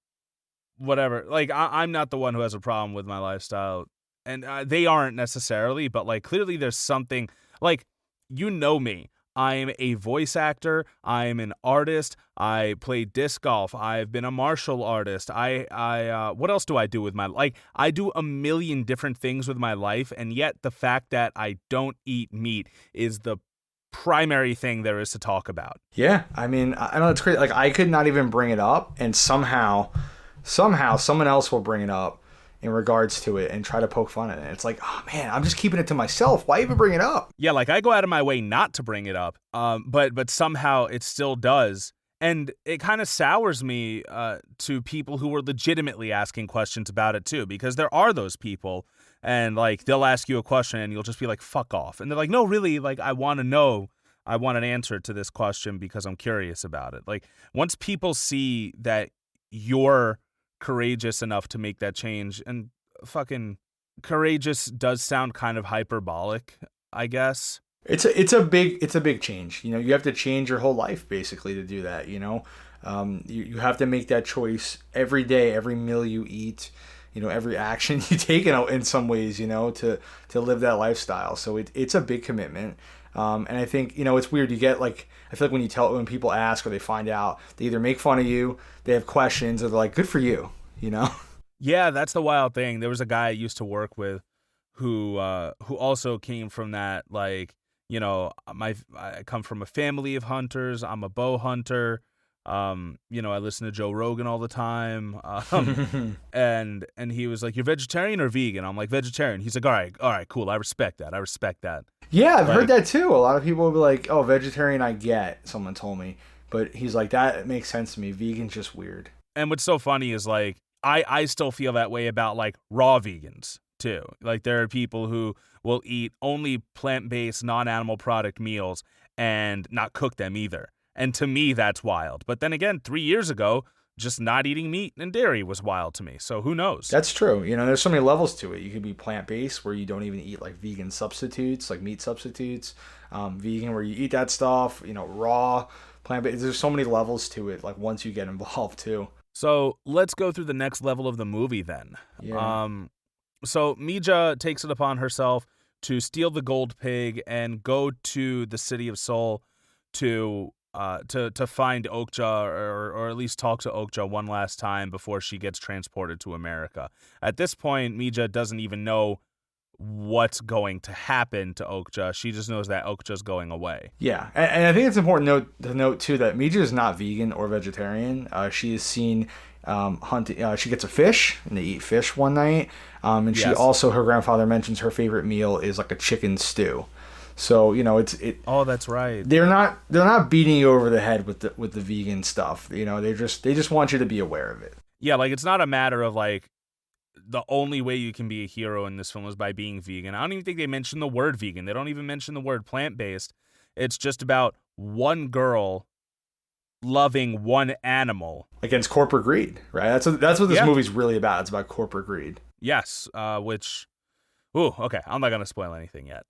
[SPEAKER 2] whatever. Like, I'm not the one who has a problem with my lifestyle. And they aren't necessarily, but, like, clearly there's something, like, you know me. I'm a voice actor. I'm an artist. I play disc golf. I've been a martial artist. What else do I do with my, like, I do a million different things with my life, and yet the fact that I don't eat meat is the primary thing there is to talk about.
[SPEAKER 3] Yeah, I mean, I know it's crazy. Like, I could not even bring it up, and somehow someone else will bring it up in regards to it and try to poke fun at it. It's like, oh man, I'm just keeping it to myself. Why even bring it up?
[SPEAKER 2] Yeah, like, I go out of my way not to bring it up, but somehow it still does. And it kind of sours me to people who are legitimately asking questions about it too, because there are those people, and like, they'll ask you a question and you'll just be like, fuck off. And they're like, no, really, like, I want to know. I want an answer to this question because I'm curious about it. Like, once people see that you're courageous enough to make that change, and fucking courageous does sound kind of hyperbolic, I guess.
[SPEAKER 3] It's a big change. You know, you have to change your whole life basically to do that. You know, you have to make that choice every day, every meal you eat. You know, every action you take in some ways. You know, to live that lifestyle. So it's a big commitment. And I think, you know, it's weird. You get, like, I feel like when people ask or they find out, they either make fun of you, they have questions, or they're like, good for you, you know?
[SPEAKER 2] Yeah, that's the wild thing. There was a guy I used to work with who also came from that, like, you know, I come from a family of hunters. I'm a bow hunter. You know, I listen to Joe Rogan all the time. And he was like, "You're vegetarian or vegan?" I'm like, "Vegetarian." He's like, all right, cool. I respect that.
[SPEAKER 3] Yeah, I've heard that too. A lot of people will be like, oh, vegetarian I get, someone told me. But he's like, that makes sense to me. Vegan's just weird.
[SPEAKER 2] And what's so funny is, like, I still feel that way about, like, raw vegans too. Like, there are people who will eat only plant-based, non-animal product meals and not cook them either. And to me, that's wild. But then again, 3 years ago, just not eating meat and dairy was wild to me. So who knows?
[SPEAKER 3] That's true. You know, there's so many levels to it. You could be plant-based where you don't even eat, like, vegan substitutes, like meat substitutes. Vegan where you eat that stuff, you know, raw, plant-based. There's so many levels to it, like, once you get involved too.
[SPEAKER 2] So let's go through the next level of the movie then.
[SPEAKER 3] Yeah.
[SPEAKER 2] So Mija takes it upon herself to steal the gold pig and go to the city of Seoul to find Okja, or at least talk to Okja one last time before she gets transported to America. At this point, Mija doesn't even know what's going to happen to Okja. She just knows that Okja's going away.
[SPEAKER 3] Yeah, and I think it's important to note too that Mija is not vegan or vegetarian. She is seen hunting. She gets a fish, and they eat fish one night. And she also, her grandfather mentions her favorite meal is like a chicken stew. So, you know,
[SPEAKER 2] Oh, that's right.
[SPEAKER 3] They're not beating you over the head with the vegan stuff. You know, they just want you to be aware of it.
[SPEAKER 2] Yeah, like, it's not a matter of, like, the only way you can be a hero in this film is by being vegan. I don't even think they mention the word vegan. They don't even mention the word plant-based. It's just about one girl loving one animal
[SPEAKER 3] Against corporate greed, right? That's what this movie's really about. It's about corporate greed.
[SPEAKER 2] Yes, okay, I'm not going to spoil anything yet.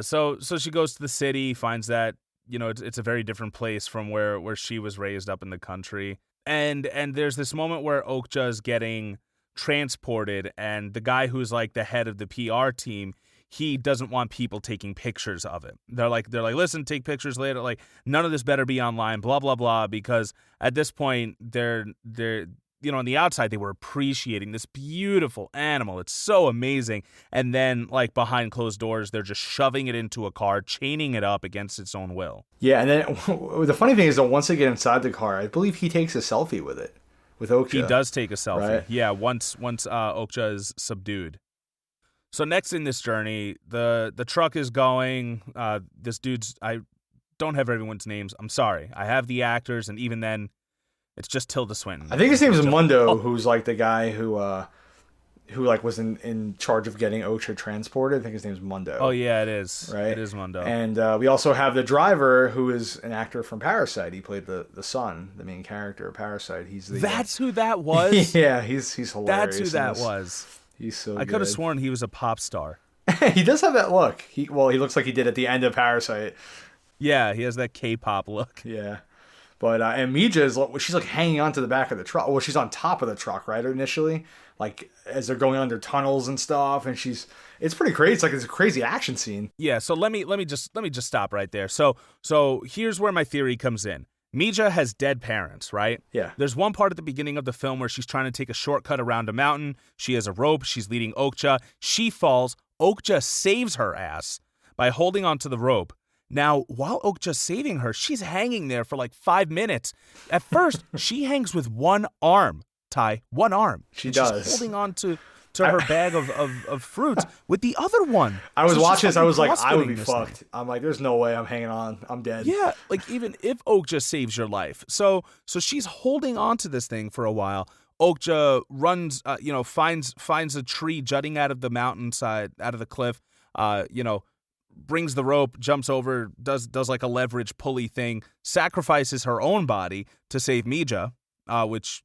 [SPEAKER 2] So she goes to the city, finds that, you know, it's a very different place from where she was raised up in the country. And there's this moment where Okja is getting transported, and the guy who's like the head of the PR team, he doesn't want people taking pictures of it. They're like, listen, take pictures later. Like, none of this better be online, blah, blah, blah, because at this point, they're on the outside, they were appreciating this beautiful animal. It's so amazing. And then, like, behind closed doors, they're just shoving it into a car, chaining it up against its own will.
[SPEAKER 3] Yeah, and then the funny thing is that once they get inside the car, I believe he takes a selfie with it, with Okja.
[SPEAKER 2] He does take a selfie.
[SPEAKER 3] Right?
[SPEAKER 2] Yeah, once Okja is subdued. So next in this journey, the truck is going. This dude's, I don't have everyone's names. I'm sorry. I have the actors, and even then, it's just Tilda Swinton.
[SPEAKER 3] I think his name is Mundo, who's like the guy who like was in charge of getting Okja transported. I think his name's Mundo.
[SPEAKER 2] Oh yeah, it is.
[SPEAKER 3] Right?
[SPEAKER 2] It is Mundo.
[SPEAKER 3] And we also have the driver, who is an actor from Parasite. He played the son, the main character of Parasite. He's the
[SPEAKER 2] That's who that was.
[SPEAKER 3] Yeah, he's hilarious.
[SPEAKER 2] That's who that was.
[SPEAKER 3] He's so.
[SPEAKER 2] I could have sworn he was a pop star.
[SPEAKER 3] He does have that look. He looks like he did at the end of Parasite.
[SPEAKER 2] Yeah, he has that K-pop look.
[SPEAKER 3] Yeah. But and Mija she's like hanging onto the back of the truck. Well, she's on top of the truck, right? Initially, like as they're going under tunnels and stuff, and it's pretty crazy. It's like it's a crazy action scene.
[SPEAKER 2] Yeah. So let me just stop right there. So here's where my theory comes in. Mija has dead parents, right?
[SPEAKER 3] Yeah.
[SPEAKER 2] There's one part at the beginning of the film where she's trying to take a shortcut around a mountain. She has a rope. She's leading Okja. She falls. Okja saves her ass by holding onto the rope. Now, while Okja's saving her, she's hanging there for like 5 minutes. At first, she hangs with one arm, Ty, one arm.
[SPEAKER 3] She does.
[SPEAKER 2] She's holding on to her bag of fruits with the other one.
[SPEAKER 3] I was watching this. I was like, I would be
[SPEAKER 2] this
[SPEAKER 3] fucked.
[SPEAKER 2] thing.
[SPEAKER 3] I'm like, there's no way I'm hanging on. I'm dead.
[SPEAKER 2] Yeah, like even if Okja saves your life. So she's holding on to this thing for a while. Okja runs, finds a tree jutting out of the mountainside, out of the cliff, brings the rope, jumps over, does like a leverage pulley thing, sacrifices her own body to save Mija, which,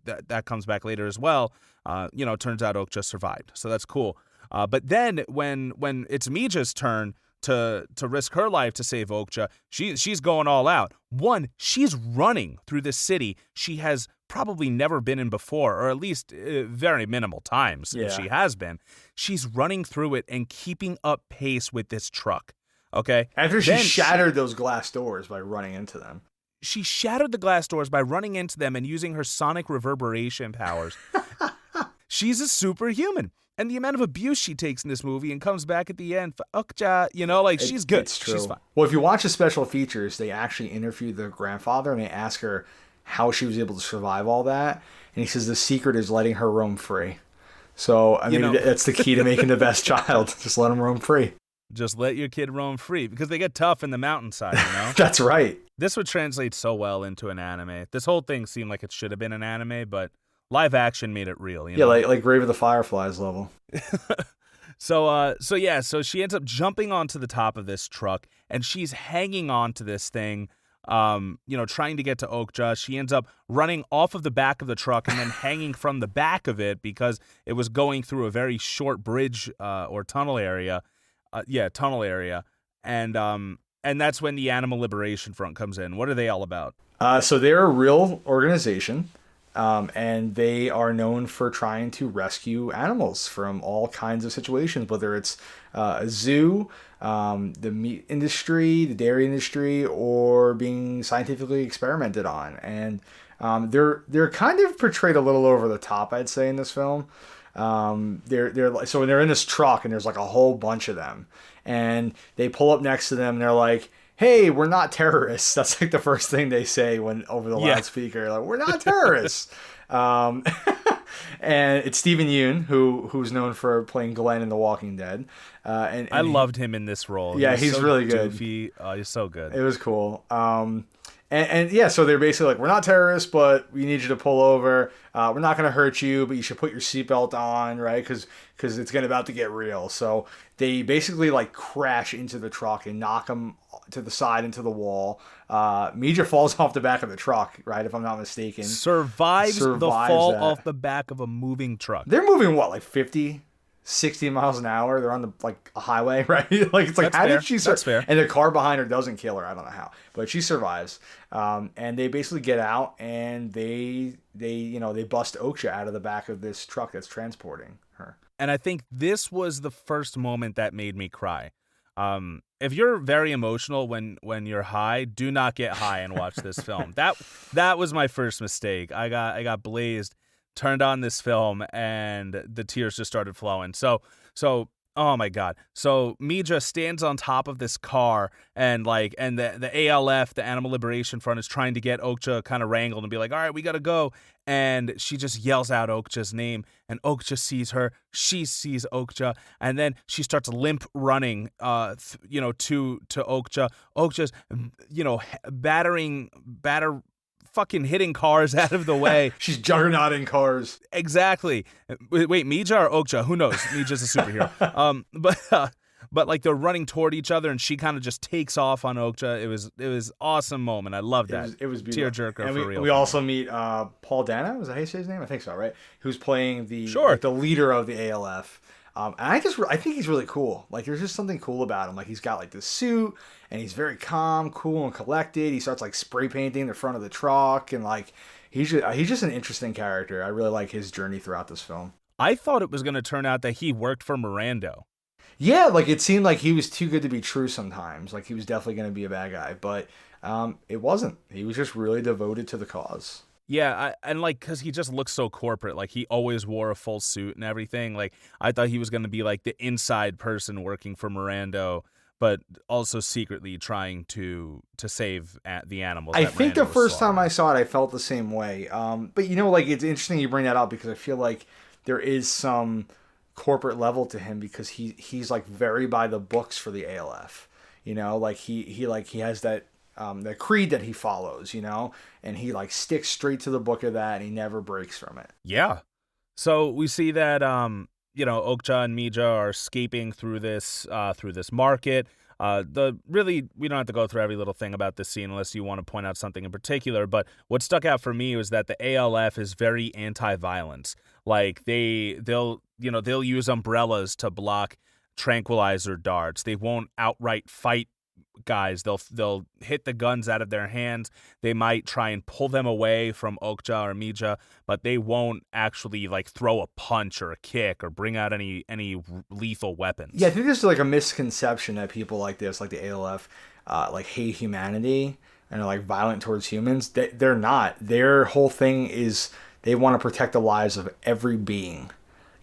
[SPEAKER 2] that comes back later as well. Turns out Okja survived. So that's cool. But then when it's Mija's turn to risk her life to save Okja, she's going all out. One, she's running through this city she has probably never been in before, or at least very minimal times if she has been. She's running through it and keeping up pace with this truck. Okay?
[SPEAKER 3] After she shattered those glass doors by running into them.
[SPEAKER 2] She shattered the glass doors by running into them and using her sonic reverberation powers. She's a superhuman. And the amount of abuse she takes in this movie and comes back at the end for Okja, she's good.
[SPEAKER 3] It's true.
[SPEAKER 2] She's fine.
[SPEAKER 3] Well, if you watch the special features, they actually interview the grandfather and they ask her how she was able to survive all that. And he says the secret is letting her roam free. So, I mean, that's the key to making the best child. Just let them roam free.
[SPEAKER 2] Just let your kid roam free because they get tough in the mountainside,
[SPEAKER 3] That's right.
[SPEAKER 2] This would translate so well into an anime. This whole thing seemed like it should have been an anime, but live action made it real.
[SPEAKER 3] Yeah, like Grave of the Fireflies level.
[SPEAKER 2] So she ends up jumping onto the top of this truck and she's hanging on to this thing, trying to get to Okja. She ends up running off of the back of the truck and then hanging from the back of it because it was going through a very short bridge or tunnel area. And that's when the Animal Liberation Front comes in. What are they all about?
[SPEAKER 3] So they're a real organization. And they are known for trying to rescue animals from all kinds of situations, whether it's a zoo, the meat industry, the dairy industry, or being scientifically experimented on. And they're kind of portrayed a little over the top, I'd say, in this film. So when they're in this truck and there's like a whole bunch of them, and they pull up next to them and they're like, hey, we're not terrorists. That's like the first thing they say when over the loudspeaker. Like, we're not terrorists. And it's Stephen Yeun, who's known for playing Glenn in The Walking Dead. And
[SPEAKER 2] I loved him in this role.
[SPEAKER 3] Yeah, he's so really good.
[SPEAKER 2] Goofy. Oh, he's so good.
[SPEAKER 3] It was cool. So they're basically like, we're not terrorists, but we need you to pull over. We're not going to hurt you, but you should put your seatbelt on, right? Because it's about to get real. So they basically like crash into the truck and knock them to the side into the wall. Mija falls off the back of the truck, right? If I'm not mistaken.
[SPEAKER 2] Survives the fall off the back of a moving truck.
[SPEAKER 3] They're moving what, like 50, 60 miles an hour? They're on a highway, right? Like it's like, how did she survive?
[SPEAKER 2] That's fair.
[SPEAKER 3] And the car behind her doesn't kill her. I don't know how, but she survives. And they basically get out and they bust Okja out of the back of this truck that's transporting her.
[SPEAKER 2] And I think this was the first moment that made me cry. If you're very emotional when you're high, do not get high and watch this film. That was my first mistake. I got blazed, turned on this film, and the tears just started flowing. So oh my God. So Mija stands on top of this car, and the ALF, the Animal Liberation Front, is trying to get Okja kind of wrangled and be like, all right, we gotta go. And she just yells out Okja's name, and Okja sees her. She sees Okja, and then she starts limp running, to Okja. Okja's, fucking hitting cars out of the way.
[SPEAKER 3] She's juggernauting cars.
[SPEAKER 2] Exactly. Wait, Mija or Okja? Who knows? Mija's a superhero. But like they're running toward each other, and she kind of just takes off on Okja. It was awesome moment. I love that.
[SPEAKER 3] It was beautiful.
[SPEAKER 2] Tearjerker
[SPEAKER 3] and
[SPEAKER 2] for real.
[SPEAKER 3] We also meet Paul Dano. Is that how you say his name? I think so, right? Who's playing the leader of the ALF. And I think he's really cool. Like, there's just something cool about him. Like, he's got like this suit, and he's very calm, cool, and collected. He starts like spray painting the front of the truck, and like he's just an interesting character. I really like his journey throughout this film.
[SPEAKER 2] I thought it was going to turn out that he worked for Mirando.
[SPEAKER 3] Yeah, like it seemed like he was too good to be true sometimes. Like he was definitely going to be a bad guy, but it wasn't. He was just really devoted to the cause.
[SPEAKER 2] Yeah, because he just looks so corporate. Like, he always wore a full suit and everything. Like, I thought he was going to be, like, the inside person working for Mirando, but also secretly trying to save the animals.
[SPEAKER 3] I think the first time I saw it, I felt the same way. But, it's interesting you bring that up, because I feel like there is some corporate level to him, because he's, like, very by the books for the ALF. He has that creed that he follows, and he like sticks straight to the book of that, and he never breaks from it.
[SPEAKER 2] Yeah. So we see that Okja and Mija are escaping through this market. We don't have to go through every little thing about this scene unless you want to point out something in particular, but what stuck out for me was that the ALF is very anti-violence. Like, they'll use umbrellas to block tranquilizer darts. They won't outright fight guys. They'll hit the guns out of their hands. They might try and pull them away from Okja or Mija, but they won't actually like throw a punch or a kick or bring out any lethal weapons.
[SPEAKER 3] Yeah, I think there's like a misconception that people like this, like the ALF, like hate humanity and are like violent towards humans. They're not. Their whole thing is they want to protect the lives of every being.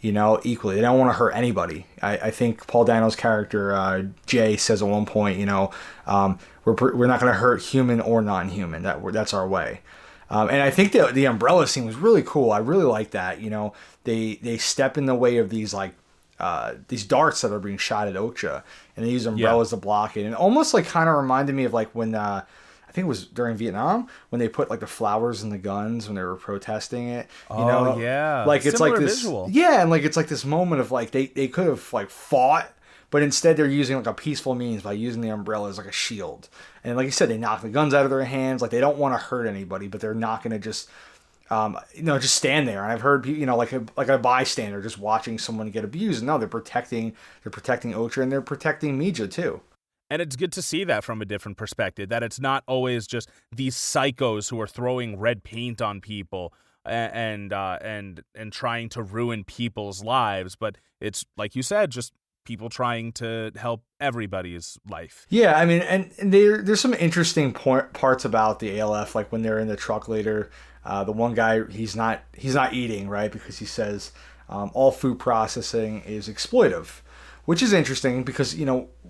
[SPEAKER 3] Equally. They don't want to hurt anybody. I think Paul Dano's character, Jay, says at one point, we're not going to hurt human or non-human. That's our way. And I think the umbrella scene was really cool. I really like that. They step in the way of these these darts that are being shot at Okja, and they use umbrellas to block it. And almost like kind of reminded me of like when I think it was during Vietnam when they put like the flowers in the guns when they were protesting it.
[SPEAKER 2] Yeah.
[SPEAKER 3] Like it's
[SPEAKER 2] similar
[SPEAKER 3] like this
[SPEAKER 2] visual.
[SPEAKER 3] Yeah, and like it's like this moment of like they could have like fought, but instead they're using like a peaceful means by using the umbrella as like a shield. And like you said, they knock the guns out of their hands. Like they don't want to hurt anybody, but they're not going to just just stand there. And I've heard like a bystander just watching someone get abused. No, they're protecting Okja, and they're protecting Mija too.
[SPEAKER 2] And it's good to see that from a different perspective, that it's not always just these psychos who are throwing red paint on people and trying to ruin people's lives, but it's, like you said, just people trying to help everybody's life.
[SPEAKER 3] Yeah, I mean, and there's some interesting parts about the ALF, like when they're in the truck later. The one guy, he's not eating, right, because he says all food processing is exploitive. Which is interesting because,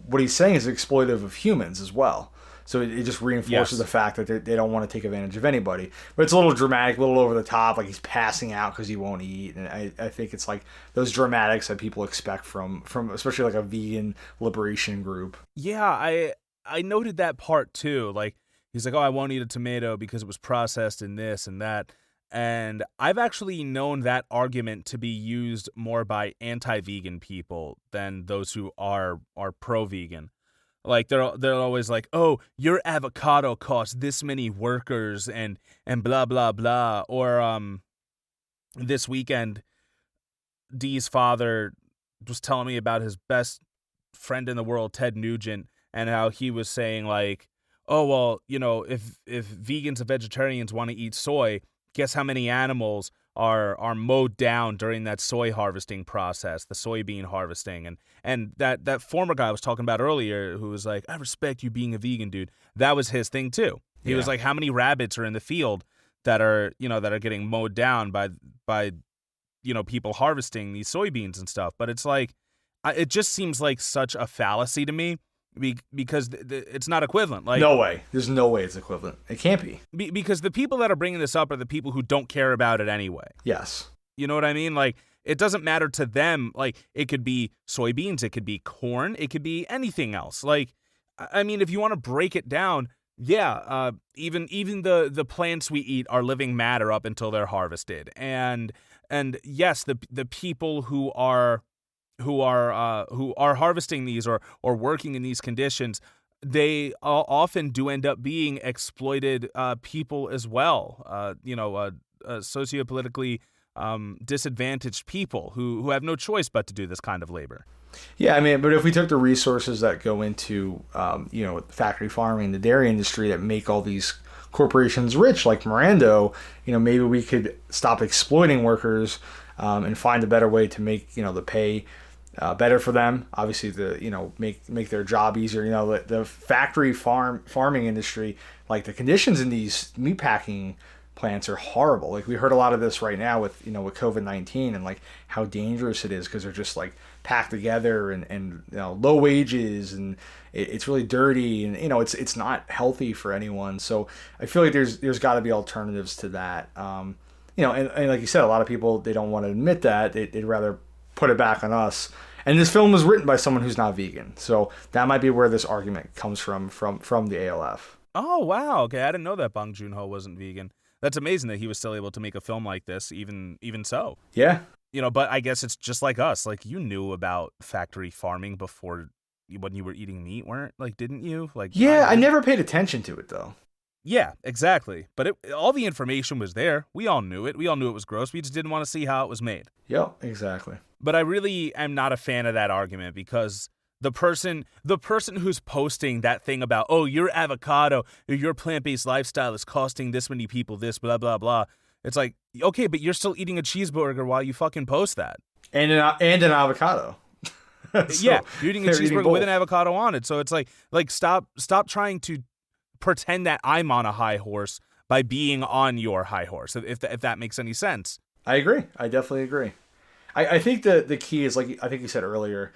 [SPEAKER 3] what he's saying is exploitive of humans as well. So it just reinforces the fact that they don't want to take advantage of anybody. But it's a little dramatic, a little over the top, like he's passing out because he won't eat. And I think it's like those dramatics that people expect from especially like a vegan liberation group.
[SPEAKER 2] Yeah, I noted that part too. Like, he's like, oh, I won't eat a tomato because it was processed in this and that. And I've actually known that argument to be used more by anti-vegan people than those who are pro-vegan. Like they're always like, oh, your avocado costs this many workers and blah blah blah. Or this weekend, Dee's father was telling me about his best friend in the world, Ted Nugent, and how he was saying like, oh well, if vegans and vegetarians want to eat soy, guess how many animals are mowed down during that soy harvesting process, the soybean harvesting, and that former guy I was talking about earlier, who was like, I respect you being a vegan, dude. That was his thing too. He was like, how many rabbits are in the field that are getting mowed down by people harvesting these soybeans and stuff? But it's like, it just seems like such a fallacy to me. Because it's not equivalent. Like,
[SPEAKER 3] no way. There's no way it's equivalent. It can't be.
[SPEAKER 2] Because the people that are bringing this up are the people who don't care about it anyway.
[SPEAKER 3] Yes.
[SPEAKER 2] You know what I mean? Like, it doesn't matter to them. Like, it could be soybeans, it could be corn, it could be anything else. Like, I mean, if you want to break it down, even the plants we eat are living matter up until they're harvested. And yes, the people who are harvesting these or working in these conditions, they often do end up being exploited people as well. Sociopolitically disadvantaged people who have no choice but to do this kind of labor.
[SPEAKER 3] Yeah, I mean, but if we took the resources that go into factory farming, the dairy industry that make all these corporations rich, like Mirando, maybe we could stop exploiting workers and find a better way to make the pay better for them. Obviously, make their job easier. The factory farming industry, like the conditions in these meatpacking plants are horrible. Like we heard a lot of this right now with COVID-19 and like how dangerous it is because they're just like packed together and low wages and it's really dirty and it's not healthy for anyone. So I feel like there's got to be alternatives to that. And like you said, a lot of people, they don't want to admit that. They'd rather put it back on us. And this film was written by someone who's not vegan. So that might be where this argument comes from the ALF.
[SPEAKER 2] Oh, wow. Okay, I didn't know that Bong Joon-ho wasn't vegan. That's amazing that he was still able to make a film like this, even so.
[SPEAKER 3] Yeah.
[SPEAKER 2] But I guess it's just like us. Like, you knew about factory farming before when you were eating meat, didn't you? Like,
[SPEAKER 3] yeah, I never paid attention to it, though.
[SPEAKER 2] Yeah, exactly. But all the information was there. We all knew it. We all knew it was gross. We just didn't want to see how it was made.
[SPEAKER 3] Yep, exactly.
[SPEAKER 2] But I really am not a fan of that argument because the person who's posting that thing about, oh, your avocado or your plant-based lifestyle is costing this many people this, blah, blah, blah. It's like, okay, but you're still eating a cheeseburger while you fucking post that.
[SPEAKER 3] And an avocado.
[SPEAKER 2] Yeah, you're eating a cheeseburger with an avocado on it. So it's like stop trying to pretend that I'm on a high horse by being on your high horse, if that makes any sense.
[SPEAKER 3] I agree. I definitely agree. I think the key is, like I think you said earlier,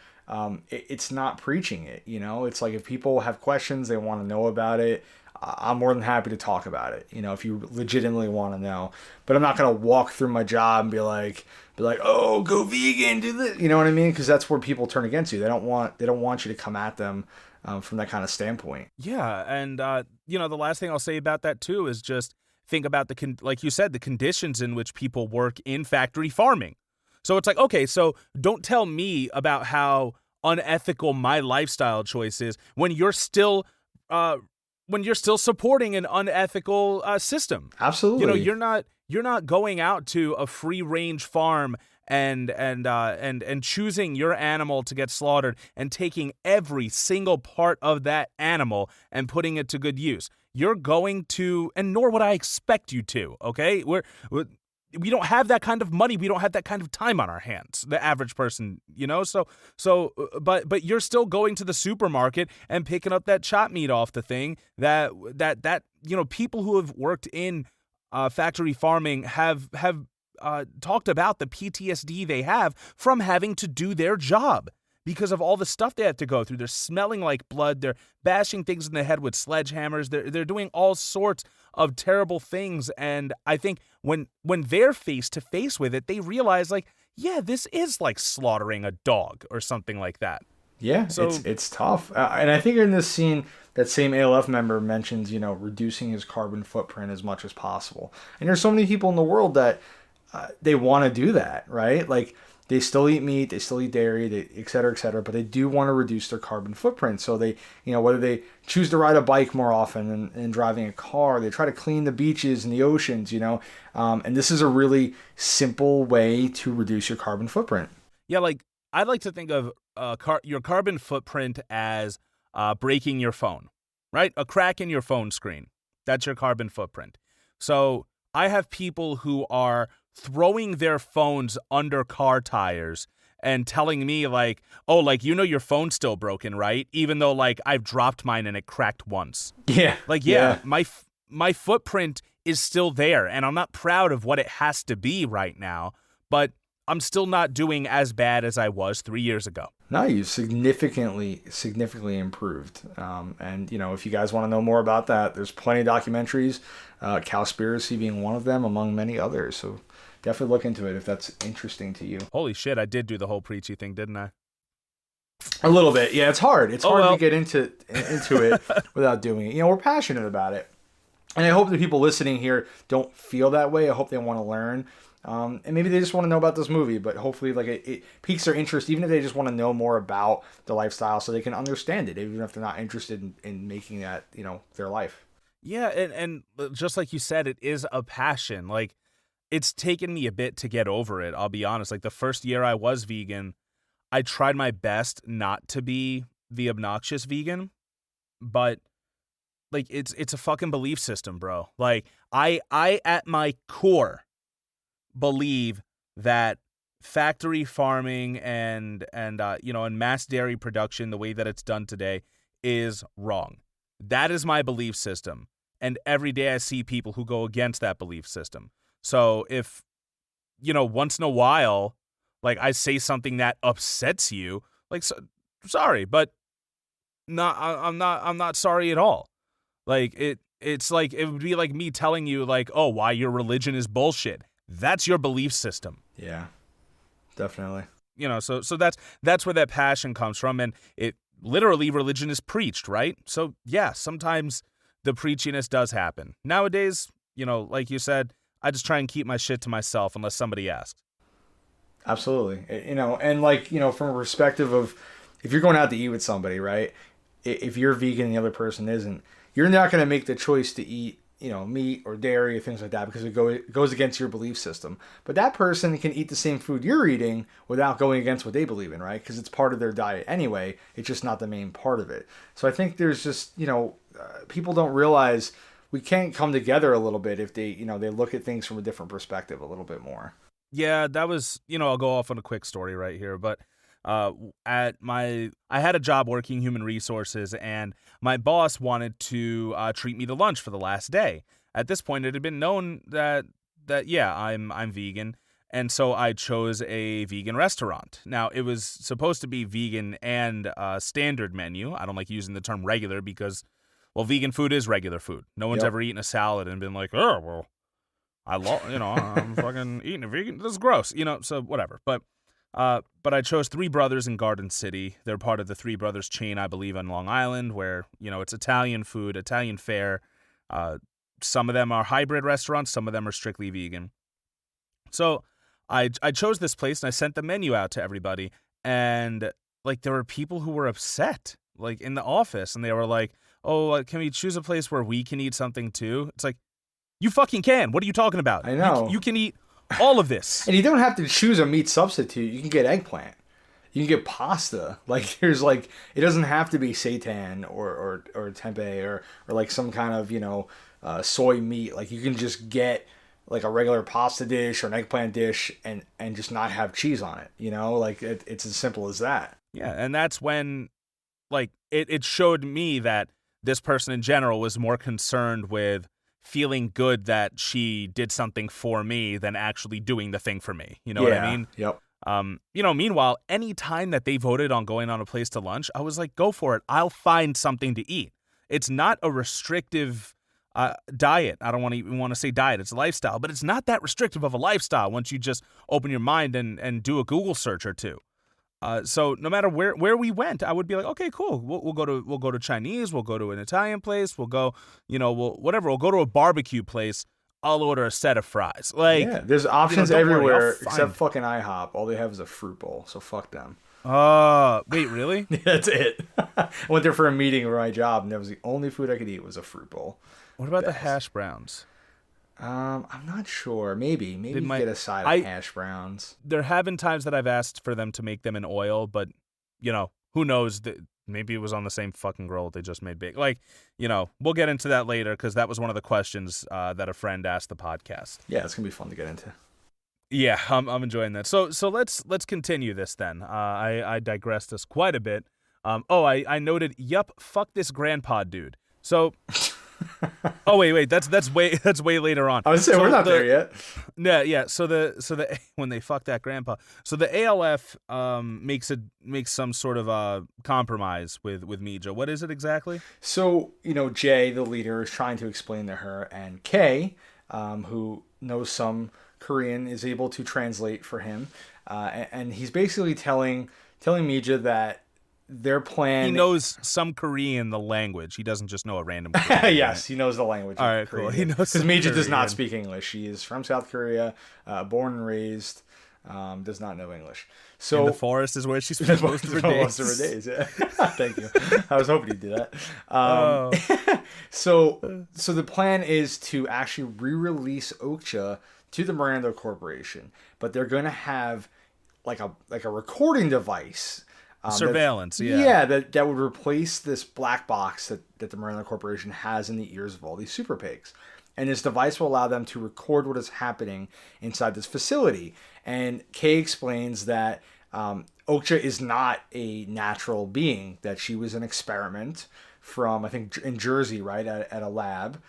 [SPEAKER 3] it's not preaching it. It's like if people have questions, they want to know about it, I'm more than happy to talk about it. If you legitimately want to know, but I'm not going to walk through my job and be like, oh, go vegan, do this. You know what I mean? Because that's where people turn against you. They don't want you to come at them from that kind of standpoint.
[SPEAKER 2] Yeah, and the last thing I'll say about that too is just think about like you said, the conditions in which people work in factory farming. So it's like, okay, so don't tell me about how unethical my lifestyle choice is when you're still supporting an unethical system.
[SPEAKER 3] Absolutely.
[SPEAKER 2] You're not going out to a free range farm and choosing your animal to get slaughtered and taking every single part of that animal and putting it to good use. You're going to, and nor would I expect you to, okay? We don't have that kind of money. We don't have that kind of time on our hands. The average person, but you're still going to the supermarket and picking up that chopped meat off the thing that people who have worked in factory farming have talked about the PTSD they have from having to do their job because of all the stuff they have to go through. They're smelling like blood. They're bashing things in the head with sledgehammers. They're doing all sorts of terrible things. And I think when they're face to face with it, they realize this is like slaughtering a dog or something like that.
[SPEAKER 3] Yeah, so, it's tough. And I think in this scene, that same ALF member mentions, reducing his carbon footprint as much as possible. And there's so many people in the world that they want to do that, right? Like, they still eat meat, they still eat dairy, et cetera, but they do want to reduce their carbon footprint. So they, whether they choose to ride a bike more often than driving a car, they try to clean the beaches and the oceans, and this is a really simple way to reduce your carbon footprint.
[SPEAKER 2] Yeah, like, I'd like to think of your carbon footprint as breaking your phone, right? A crack in your phone screen. That's your carbon footprint. So I have people who are throwing their phones under car tires and telling me like, oh, like, you know, your phone's still broken, right? Even though like I've dropped mine and it cracked once.
[SPEAKER 3] Yeah.
[SPEAKER 2] Like, yeah. my footprint is still there, and I'm not proud of what it has to be right now, but I'm still not doing as bad as I was 3 years ago.
[SPEAKER 3] No, you significantly improved. And, you know, if you guys want to know more about that, there's plenty of documentaries, Cowspiracy being one of them, among many others. So definitely look into it if that's interesting to you.
[SPEAKER 2] Holy shit, I did do the whole preachy thing, didn't I?
[SPEAKER 3] A little bit. Yeah, it's hard. It's hard
[SPEAKER 2] well.
[SPEAKER 3] to get into it without doing it. You know, we're passionate about it. And I hope the people listening here don't feel that way. I hope they want to learn. And maybe they just want to know about this movie, but hopefully like it piques their interest, even if they just want to know more about the lifestyle so they can understand it, even if they're not interested in making that, you know, their life.
[SPEAKER 2] Yeah, and just like you said, it is a passion. Like, it's taken me a bit to get over it, I'll be honest. Like, the first year I was vegan, I tried my best not to be the obnoxious vegan, but like it's a fucking belief system, bro. Like, I at my core believe that factory farming and you know, and mass dairy production, the way that it's done today, is wrong. That is my belief system, and every day I see people who go against that belief system. So if, you know, once in a while, like, I say something that upsets you, like, sorry, but I'm not sorry at all. Like, it's like, it would be like me telling you like, oh, why your religion is bullshit. That's your belief system.
[SPEAKER 3] Yeah, definitely.
[SPEAKER 2] You know, so that's where that passion comes from, and it literally, religion is preached, right? So yeah, sometimes the preachiness does happen. Nowadays, you know, like you said, I just try and keep my shit to myself unless somebody asks.
[SPEAKER 3] Absolutely. You know, and like, you know, from a perspective of if you're going out to eat with somebody, right? If you're vegan and the other person isn't, you're not going to make the choice to eat, you know, meat or dairy or things like that because it goes against your belief system. But that person can eat the same food you're eating without going against what they believe in, right? Because it's part of their diet anyway. It's just not the main part of it. So I think there's just, you know, people don't realize we can't come together a little bit if they, you know, they look at things from a different perspective a little bit more.
[SPEAKER 2] Yeah, that was, you know, I'll go off on a quick story right here, but I had a job working human resources, and my boss wanted to treat me to lunch for the last day. At this point, it had been known that yeah, I'm vegan, and so I chose a vegan restaurant. Now, it was supposed to be vegan and standard menu. I don't like using the term regular because, well, vegan food is regular food. No one's ever eaten a salad and been like, oh, well, I'm fucking eating a vegan. This is gross, you know, so whatever. But I chose Three Brothers in Garden City. They're part of the Three Brothers chain, I believe, on Long Island, where, you know, it's Italian food, Italian fare. Some of them are hybrid restaurants. Some of them are strictly vegan. So I chose this place, and I sent the menu out to everybody. And, like, there were people who were upset, like, in the office. And they were like, oh, can we choose a place where we can eat something too? It's like, you fucking can. What are you talking about?
[SPEAKER 3] I know.
[SPEAKER 2] You can eat all of this.
[SPEAKER 3] And you don't have to choose a meat substitute. You can get eggplant. You can get pasta. Like, there's like, it doesn't have to be seitan or tempeh or like some kind of, you know, soy meat. Like, you can just get like a regular pasta dish or an eggplant dish and just not have cheese on it. You know, like it's as simple as that.
[SPEAKER 2] Yeah. And that's when, like, it showed me that this person in general was more concerned with feeling good that she did something for me than actually doing the thing for me. You know what I mean?
[SPEAKER 3] Yep.
[SPEAKER 2] You know, meanwhile, any time that they voted on going on a place to lunch, I was like, go for it. I'll find something to eat. It's not a restrictive diet. I don't even want to say diet. It's a lifestyle, but it's not that restrictive of a lifestyle once you just open your mind and do a Google search or two. So no matter where we went, I would be like, okay, cool. We'll go to Chinese. We'll go to an Italian place. We'll go, you know, whatever. We'll go to a barbecue place. I'll order a set of fries. Like,
[SPEAKER 3] yeah, there's options
[SPEAKER 2] don't worry,
[SPEAKER 3] everywhere except fucking IHOP. All they have is a fruit bowl, so fuck them.
[SPEAKER 2] Wait, really?
[SPEAKER 3] That's it. I went there for a meeting for my job, and that was the only food I could eat was a fruit bowl.
[SPEAKER 2] What about the hash browns?
[SPEAKER 3] I'm not sure. Maybe you get a side of hash browns.
[SPEAKER 2] There have been times that I've asked for them to make them in oil, but, you know, who knows? maybe it was on the same fucking girl that they just made big. Like, we'll get into that later because that was one of the questions that a friend asked the podcast.
[SPEAKER 3] Yeah, it's gonna be fun to get into.
[SPEAKER 2] Yeah, I'm enjoying that. So let's continue this then. I digressed us quite a bit. I noted, yup, fuck this grandpa dude. So, oh wait, that's way later on.
[SPEAKER 3] I was saying we're not there yet.
[SPEAKER 2] Yeah. So the when they fuck that grandpa, so the ALF makes some sort of a compromise with Mija. What is it exactly?
[SPEAKER 3] So Jay, the leader, is trying to explain to her, and Kay, who knows some Korean, is able to translate for him, and he's basically telling Mija that their plan.
[SPEAKER 2] He knows some Korean, the language. He doesn't just know a random Korean.
[SPEAKER 3] Yes, he knows the language.
[SPEAKER 2] All right, Korean. Cool. He knows
[SPEAKER 3] because Mija does not speak English. She is from South Korea, born and raised. Does not know English. So
[SPEAKER 2] in the forest is where she spends most of her days.
[SPEAKER 3] Yeah. Thank you. I was hoping he'd do that. So the plan is to actually re-release Okja to the Miranda Corporation, but they're going to have like a recording device.
[SPEAKER 2] Surveillance,
[SPEAKER 3] that would replace this black box that the Miranda Corporation has in the ears of all these super pigs. And this device will allow them to record what is happening inside this facility. And Kay explains that Okja is not a natural being, that she was an experiment from, I think, in Jersey, right, at a lab.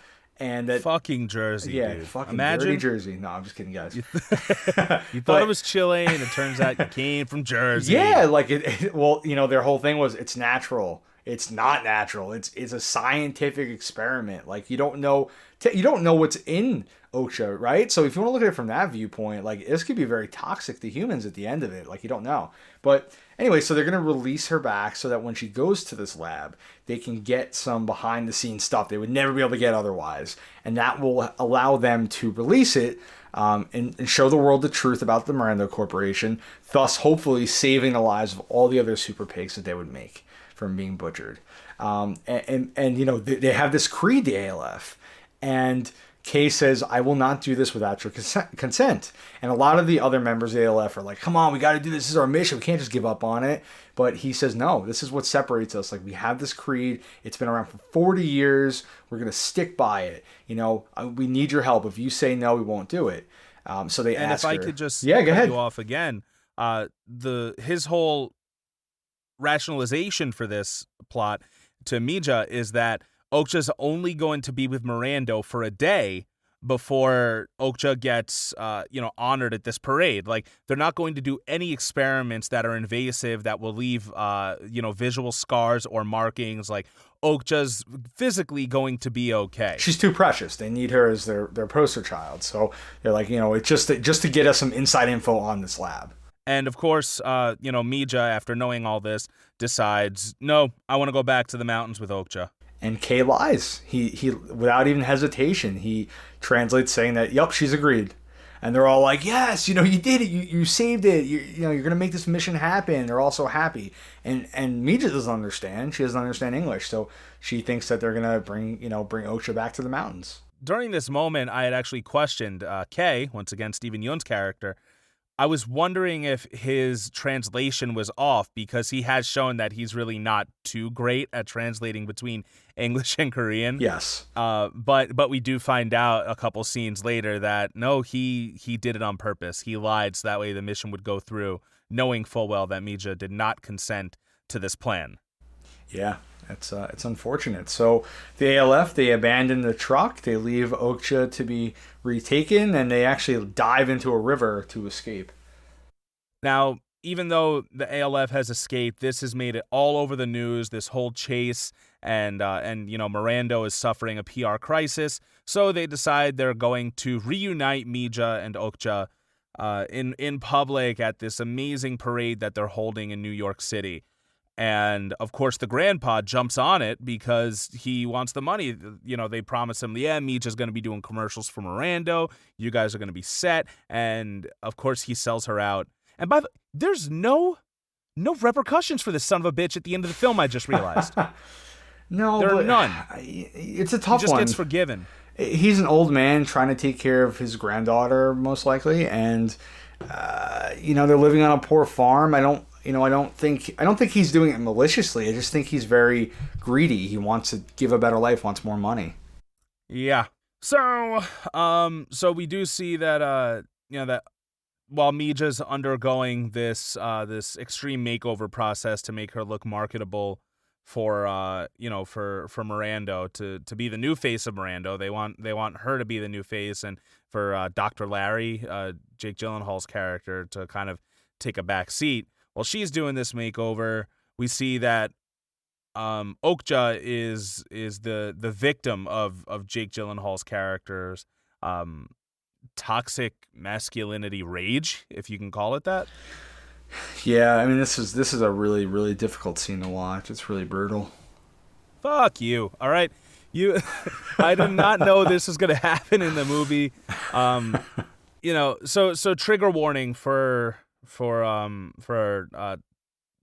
[SPEAKER 3] And that
[SPEAKER 2] fucking Jersey, dude.
[SPEAKER 3] Fucking
[SPEAKER 2] Imagine
[SPEAKER 3] dirty Jersey. No, I'm just kidding, guys.
[SPEAKER 2] You thought it was Chile, and it turns out you came from Jersey.
[SPEAKER 3] Yeah, like their whole thing was it's natural. It's not natural. It's a scientific experiment. Like you don't know what's in Okja, right? So if you want to look at it from that viewpoint, like this could be very toxic to humans at the end of it. Like you don't know. But anyway, so they're going to release her back so that when she goes to this lab, they can get some behind the scenes stuff they would never be able to get otherwise. And that will allow them to release it and show the world the truth about the Miranda Corporation, thus hopefully saving the lives of all the other super pigs that they would make from being butchered. They have this creed, the ALF. And Kay says, I will not do this without your consent. And a lot of the other members of the ALF are like, come on, we got to do this. This is our mission. We can't just give up on it. But he says, no, this is what separates us. Like, we have this creed. It's been around for 40 years. We're going to stick by it. We need your help. If you say no, we won't do it. So they ask her.
[SPEAKER 2] And if I could just
[SPEAKER 3] go ahead.
[SPEAKER 2] You off again, his whole rationalization for this plot to Mija is that Okja's only going to be with Miranda for a day before Okja gets, honored at this parade. Like, they're not going to do any experiments that are invasive that will leave, visual scars or markings. Like, Okja's physically going to be okay.
[SPEAKER 3] She's too precious. They need her as their poster child. So they're like, it's just to get us some inside info on this lab.
[SPEAKER 2] And of course, Mija, after knowing all this, decides, no, I want to go back to the mountains with Okja.
[SPEAKER 3] And Kay lies. He without even hesitation, he translates saying that, yep, she's agreed. And they're all like, yes, you did it. You saved it. You're going to make this mission happen. They're all so happy. And Mija doesn't understand. She doesn't understand English. So she thinks that they're going to bring Okja back to the mountains.
[SPEAKER 2] During this moment, I had actually questioned Kay, once again, Steven Yeun's character. I was wondering if his translation was off because he has shown that he's really not too great at translating between English and Korean.
[SPEAKER 3] Yes.
[SPEAKER 2] But we do find out a couple scenes later that no, he did it on purpose. He lied so that way the mission would go through, knowing full well that Mija did not consent to this plan.
[SPEAKER 3] Yeah. It's unfortunate. So the ALF, they abandon the truck, they leave Okja to be retaken, and they actually dive into a river to escape.
[SPEAKER 2] Now, even though the ALF has escaped, this has made it all over the news, this whole chase, and Miranda is suffering a PR crisis, so they decide they're going to reunite Mija and Okja in public at this amazing parade that they're holding in New York City. And, of course, the grandpa jumps on it because he wants the money. They promise him, Mija's going to be doing commercials for Miranda. You guys are going to be set. And, of course, he sells her out. And there's no repercussions for this son of a bitch at the end of the film, I just realized.
[SPEAKER 3] No,
[SPEAKER 2] there are none.
[SPEAKER 3] It's a tough one.
[SPEAKER 2] He just gets forgiven.
[SPEAKER 3] He's an old man trying to take care of his granddaughter, most likely. And, they're living on a poor farm. I don't think he's doing it maliciously. I just think he's very greedy. He wants to give a better life, wants more money.
[SPEAKER 2] Yeah. So, so we do see that, that while Mija's undergoing this extreme makeover process to make her look marketable for Mirando to be the new face of Mirando, they want her to be the new face, and for Dr. Larry, Jake Gyllenhaal's character, to kind of take a back seat. While she's doing this makeover, we see that Okja is the victim of Jake Gyllenhaal's character's toxic masculinity rage, if you can call it that.
[SPEAKER 3] Yeah, I mean, this is a really, really difficult scene to watch. It's really brutal.
[SPEAKER 2] Fuck you. All right. I did not know this was going to happen in the movie. So trigger warning for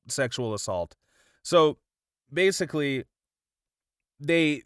[SPEAKER 2] sexual assault. So basically this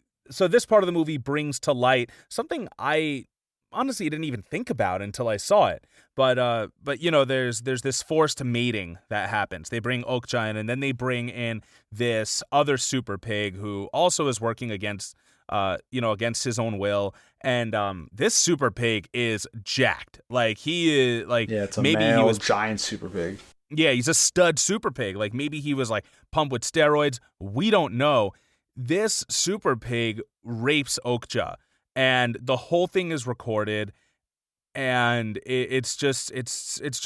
[SPEAKER 2] part of the movie brings to light something I honestly didn't even think about until I saw it. But there's this forced mating that happens. They bring Okja in, and then they bring in this other super pig who also is working against his own will. And this super pig is jacked. Like, he is like,
[SPEAKER 3] yeah, it's a
[SPEAKER 2] maybe
[SPEAKER 3] male
[SPEAKER 2] he was
[SPEAKER 3] giant super pig.
[SPEAKER 2] Yeah, he's a stud super pig. Like, maybe he was like pumped with steroids. We don't know. This super pig rapes Okja, and the whole thing is recorded. And it's just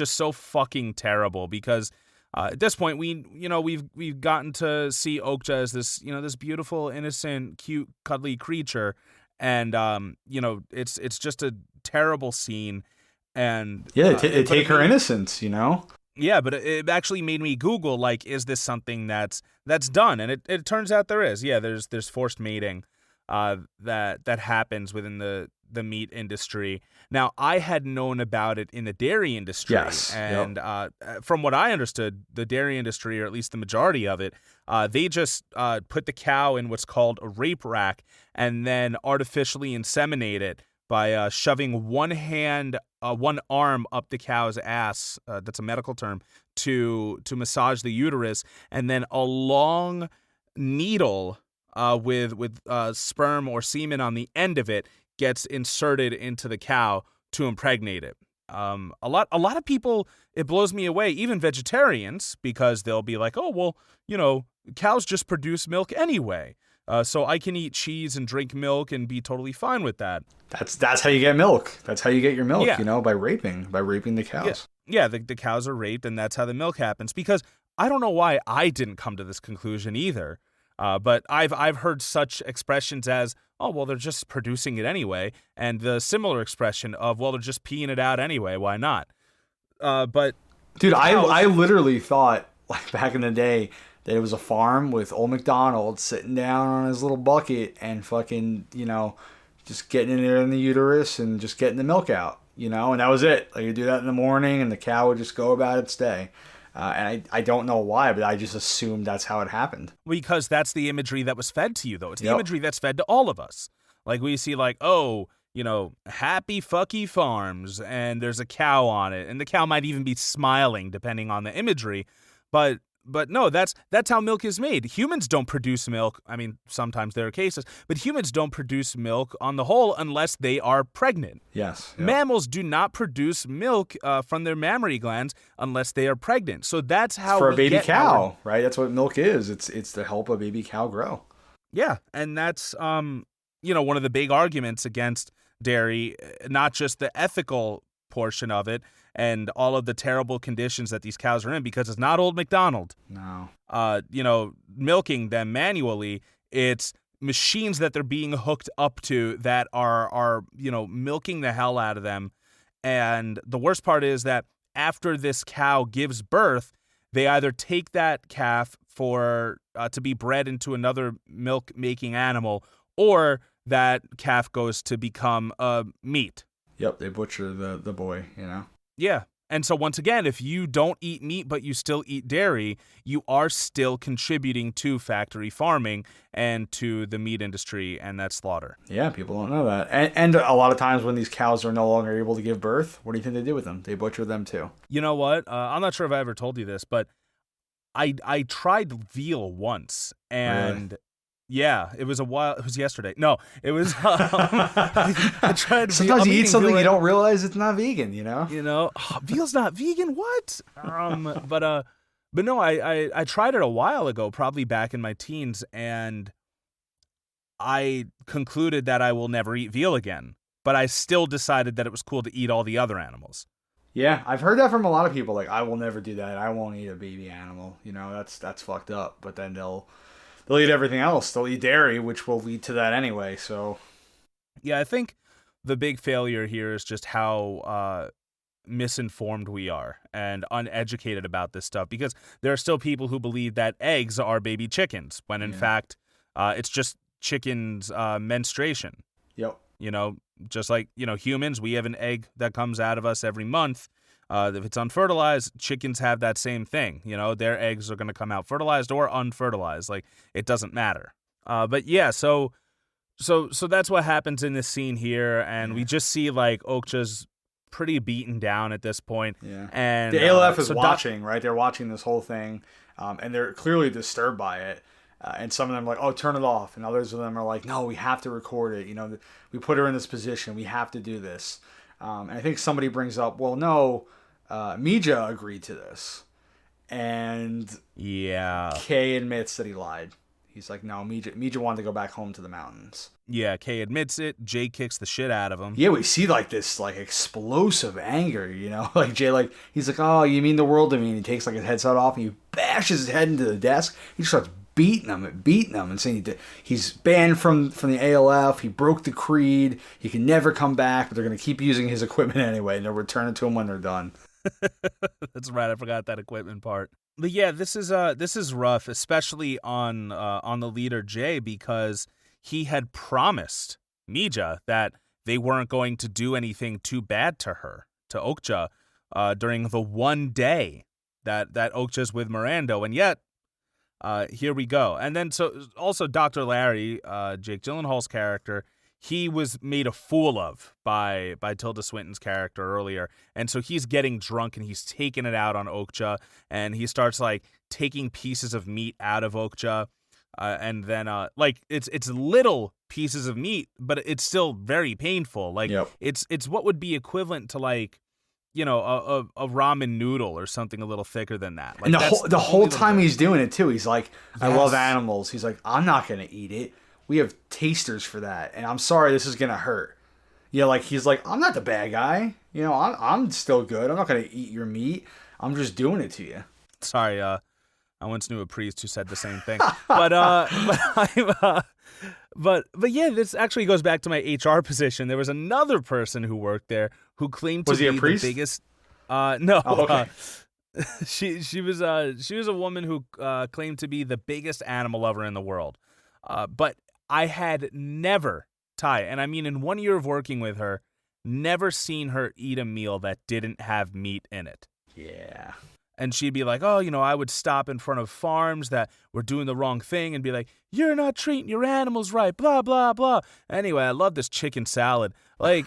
[SPEAKER 2] so fucking terrible, because at this point we've gotten to see Okja as this beautiful, innocent, cute, cuddly creature, and it's just a terrible scene. And
[SPEAKER 3] take her innocence,
[SPEAKER 2] Yeah, but it actually made me Google, like, is this something that's done? And it turns out there is. Yeah, there's forced mating that happens within the meat industry. Now, I had known about it in the dairy industry.
[SPEAKER 3] Yes.
[SPEAKER 2] And from what I understood, the dairy industry, or at least the majority of it, they just put the cow in what's called a rape rack and then artificially inseminate it by shoving one arm up the cow's ass, that's a medical term, to massage the uterus, and then a long needle with sperm or semen on the end of it gets inserted into the cow to impregnate it. A lot of people, it blows me away, even vegetarians, because they'll be like, oh, well, cows just produce milk anyway. So I can eat cheese and drink milk and be totally fine with that.
[SPEAKER 3] That's how you get milk. That's how you get your milk,
[SPEAKER 2] Yeah.
[SPEAKER 3] by raping the cows.
[SPEAKER 2] Yeah, the cows are raped, and that's how the milk happens. Because I don't know why I didn't come to this conclusion either. But I've heard such expressions as, oh, well, they're just producing it anyway, and the similar expression of, well, they're just peeing it out anyway, why not? But
[SPEAKER 3] dude, I literally thought, like, back in the day, that it was a farm with old MacDonald sitting down on his little bucket and fucking, just getting in there in the uterus and just getting the milk out, and that was it. Like, you do that in the morning and the cow would just go about its day. And I don't know why, but I just assumed that's how it happened.
[SPEAKER 2] Because that's the imagery that was fed to you, though. It's the
[SPEAKER 3] Yep.
[SPEAKER 2] imagery that's fed to all of us. Like, we see, like, oh, happy fucky farms, and there's a cow on it, and the cow might even be smiling, depending on the imagery. But no, that's how milk is made. Humans don't produce milk. I mean, sometimes there are cases, but humans don't produce milk on the whole unless they are pregnant.
[SPEAKER 3] Yes. Yep.
[SPEAKER 2] Mammals do not produce milk from their mammary glands unless they are pregnant. So that's how
[SPEAKER 3] for a baby cow, right? That's what milk is. It's to help a baby cow grow.
[SPEAKER 2] Yeah, and that's one of the big arguments against dairy, not just the ethical portion of it and all of the terrible conditions that these cows are in, because it's not old MacDonald.
[SPEAKER 3] No.
[SPEAKER 2] Milking them manually. It's machines that they're being hooked up to that are milking the hell out of them. And the worst part is that after this cow gives birth, they either take that calf for to be bred into another milk-making animal, or that calf goes to become meat.
[SPEAKER 3] Yep, they butcher the boy,
[SPEAKER 2] Yeah. And so once again, if you don't eat meat but you still eat dairy, you are still contributing to factory farming and to the meat industry and that slaughter.
[SPEAKER 3] Yeah, people don't know that. And a lot of times when these cows are no longer able to give birth, what do you think they do with them? They butcher them too.
[SPEAKER 2] You know what? I'm not sure if I ever told you this, but I tried veal once, and
[SPEAKER 3] Really?
[SPEAKER 2] yeah, it was a while. It was yesterday. No, it was. I tried.
[SPEAKER 3] Sometimes
[SPEAKER 2] I'm
[SPEAKER 3] you eat
[SPEAKER 2] eating
[SPEAKER 3] something
[SPEAKER 2] veal
[SPEAKER 3] you don't realize it's not vegan, you know?
[SPEAKER 2] Veal's not vegan. What? But no, I tried it a while ago, probably back in my teens, and I concluded that I will never eat veal again. But I still decided that it was cool to eat all the other animals.
[SPEAKER 3] Yeah, I've heard that from a lot of people. Like, I will never do that. I won't eat a baby animal. You know, that's fucked up. But then they'll eat everything else. They'll eat dairy, which will lead to that anyway. So
[SPEAKER 2] Yeah, I think the big failure here is just how misinformed we are and uneducated about this stuff, because there are still people who believe that eggs are baby chickens when in fact it's just chickens' menstruation.
[SPEAKER 3] yep.
[SPEAKER 2] Just like, humans, we have an egg that comes out of us every month. If it's unfertilized, chickens have that same thing. Their eggs are going to come out fertilized or unfertilized. Like, it doesn't matter. But yeah, so that's what happens in this scene here, and we just see like Okja's pretty beaten down at this point.
[SPEAKER 3] Yeah.
[SPEAKER 2] And
[SPEAKER 3] the ALF is watching, right? They're watching this whole thing, and they're clearly disturbed by it. And some of them are like, oh, turn it off. And others of them are like, no, we have to record it. We put her in this position. We have to do this. And I think somebody brings up, well, no, Mija agreed to this. And
[SPEAKER 2] yeah,
[SPEAKER 3] Kay admits that he lied. He's like, no, Mija wanted to go back home to the mountains.
[SPEAKER 2] Yeah, Kay admits it. Jay kicks the shit out of him.
[SPEAKER 3] Yeah, we see like this like explosive anger, like Jay, like he's like, oh, you mean the world to me? And he takes like his headset off and he bashes his head into the desk. He starts beating him and saying he's banned from the ALF. He broke the creed. He can never come back, but they're gonna keep using his equipment anyway, and they'll return it to him when they're done.
[SPEAKER 2] That's right. I forgot that equipment part. But yeah, this is rough, especially on the leader Jay, because he had promised Mija that they weren't going to do anything too bad to her, to Okja, during the one day that Okja's with Mirando, and yet here we go. And then so also Dr. Larry, Jake Gyllenhaal's character, he was made a fool of by Tilda Swinton's character earlier. And so he's getting drunk and he's taking it out on Okja, and he starts like taking pieces of meat out of Okja. And then like it's little pieces of meat, but it's still very painful. Like it's what would be equivalent to like, a ramen noodle or something a little thicker than that. Like,
[SPEAKER 3] and the whole time he's doing it too, he's like, I love animals. He's like, I'm not gonna eat it. We have tasters for that, and I'm sorry, this is gonna hurt. Like he's like, I'm not the bad guy. I'm still good. I'm not gonna eat your meat. I'm just doing it to you.
[SPEAKER 2] Sorry, I once knew a priest who said the same thing. But but yeah, this actually goes back to my HR position. There was another person who worked there who claimed to be the biggest. No.
[SPEAKER 3] Oh, okay.
[SPEAKER 2] She was a woman who claimed to be the biggest animal lover in the world. But I had never, Ty, and I mean in 1 year of working with her, never seen her eat a meal that didn't have meat in it.
[SPEAKER 3] Yeah.
[SPEAKER 2] And she'd be like, oh, I would stop in front of farms that were doing the wrong thing and be like, you're not treating your animals right, blah, blah, blah. Anyway, I love this chicken salad. Like,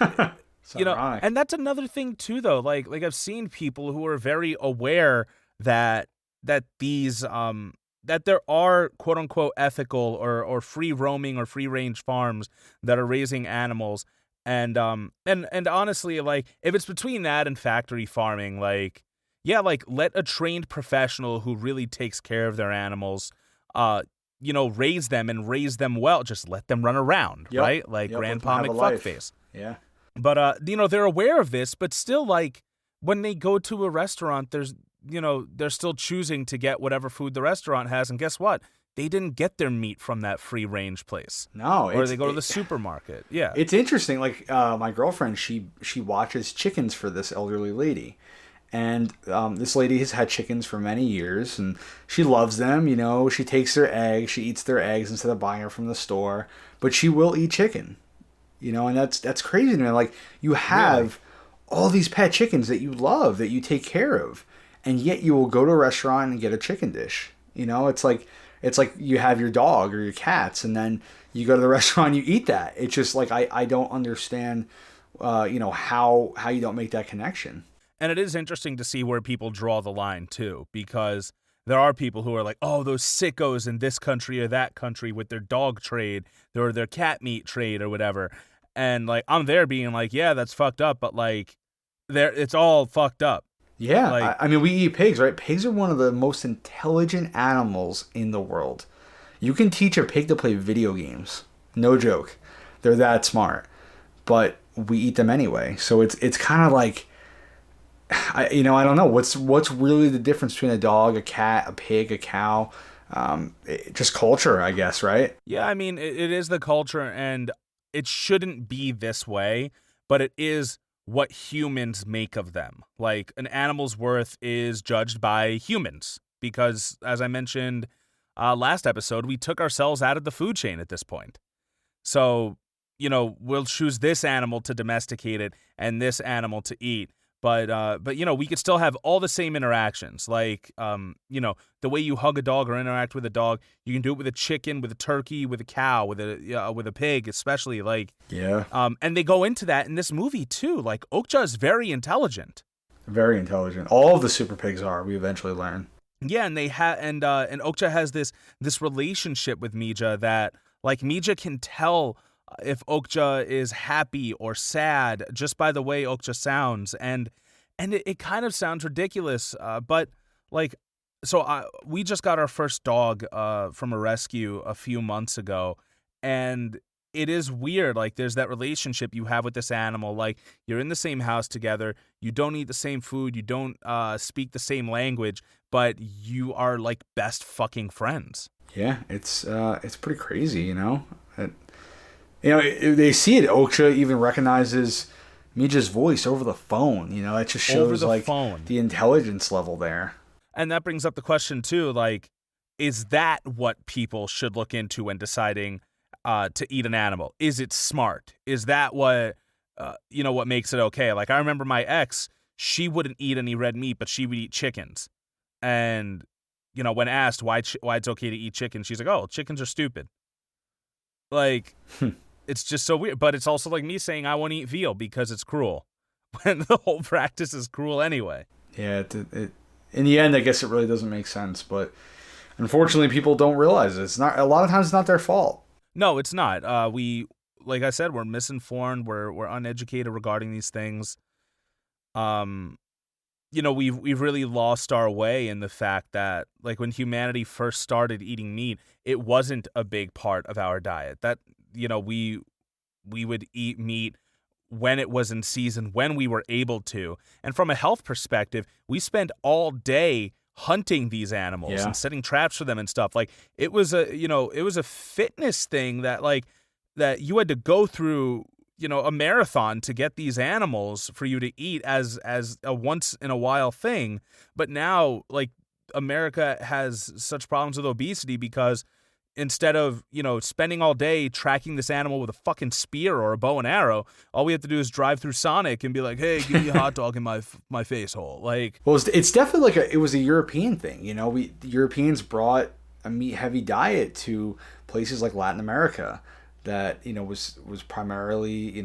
[SPEAKER 3] ironic.
[SPEAKER 2] And that's another thing too, though. Like I've seen people who are very aware that these, that there are quote unquote ethical or free roaming or free range farms that are raising animals. And honestly, like if it's between that and factory farming, like, yeah, like let a trained professional who really takes care of their animals, raise them and raise them well. Just let them run around, right? Like Grandpa McFuckface.
[SPEAKER 3] Yeah.
[SPEAKER 2] But they're aware of this, but still, like when they go to a restaurant, they're still choosing to get whatever food the restaurant has, and guess what? They didn't get their meat from that free range place.
[SPEAKER 3] No,
[SPEAKER 2] or they go to the supermarket. Yeah,
[SPEAKER 3] it's interesting. Like my girlfriend, she watches chickens for this elderly lady. And this lady has had chickens for many years, and she loves them. She takes their eggs, she eats their eggs instead of buying them from the store. But she will eat chicken, and that's crazy to me. Like you have all these pet chickens that you love, that you take care of, and yet you will go to a restaurant and get a chicken dish. It's like you have your dog or your cats, and then you go to the restaurant and you eat that. It's just like I don't understand, how you don't make that connection.
[SPEAKER 2] And it is interesting to see where people draw the line, too, because there are people who are like, oh, those sickos in this country or that country with their dog trade or their cat meat trade or whatever. And like, I'm there being like, yeah, that's fucked up, but like, it's all fucked up.
[SPEAKER 3] Yeah,
[SPEAKER 2] Like,
[SPEAKER 3] I mean, we eat pigs, right? Pigs are one of the most intelligent animals in the world. You can teach a pig to play video games. No joke. They're that smart. But we eat them anyway. So it's kind of like, I don't know. What's really the difference between a dog, a cat, a pig, a cow? Just culture, I guess, right?
[SPEAKER 2] yeah, I mean, it is the culture, and it shouldn't be this way, but it is what humans make of them. Like, an animal's worth is judged by humans because, as I mentioned last episode, we took ourselves out of the food chain at this point. So, we'll choose this animal to domesticate it and this animal to eat. But we could still have all the same interactions. Like, the way you hug a dog or interact with a dog, you can do it with a chicken, with a turkey, with a cow, with a pig, especially. Like,
[SPEAKER 3] Yeah.
[SPEAKER 2] And they go into that in this movie too. Like, Okja is very intelligent.
[SPEAKER 3] Very intelligent. All of the super pigs are, we eventually learn.
[SPEAKER 2] Yeah, and and Okja has this relationship with Mija that, like, Mija can tell if Okja is happy or sad just by the way Okja sounds, and it kind of sounds ridiculous, but like, so we just got our first dog from a rescue a few months ago, and it is weird. Like, there's that relationship you have with this animal. Like, you're in the same house together, you don't eat the same food, you don't speak the same language, but you are like best fucking friends.
[SPEAKER 3] Yeah, it's pretty crazy, They see it. Okja even recognizes Mija's voice over the phone. It just shows the intelligence level there.
[SPEAKER 2] And that brings up the question too, like, is that what people should look into when deciding to eat an animal? Is it smart? Is that what what makes it okay? Like, I remember my ex, she wouldn't eat any red meat, but she would eat chickens. And when asked why it's okay to eat chicken, she's like, "Oh, chickens are stupid." Like, it's just so weird. But it's also like me saying I won't eat veal because it's cruel, when the whole practice is cruel anyway.
[SPEAKER 3] Yeah, it in the end, I guess it really doesn't make sense. But unfortunately, people don't realize it. It's not. A lot of times, it's not their fault.
[SPEAKER 2] No, it's not. Like I said, we're misinformed. We're uneducated regarding these things. We've really lost our way in the fact that, like, when humanity first started eating meat, it wasn't a big part of our diet. That, we would eat meat when it was in season, when we were able to. And from a health perspective, we spent all day hunting these animals and setting traps for them and stuff. Like, it was a fitness thing that, like, that you had to go through, a marathon to get these animals for you to eat as a once in a while thing. But now, like, America has such problems with obesity because instead of, spending all day tracking this animal with a fucking spear or a bow and arrow, all we have to do is drive through Sonic and be like, "Hey, give me a hot dog in my face hole." Like,
[SPEAKER 3] well, it's definitely like it was a European thing. The Europeans brought a meat heavy diet to places like Latin America that was primarily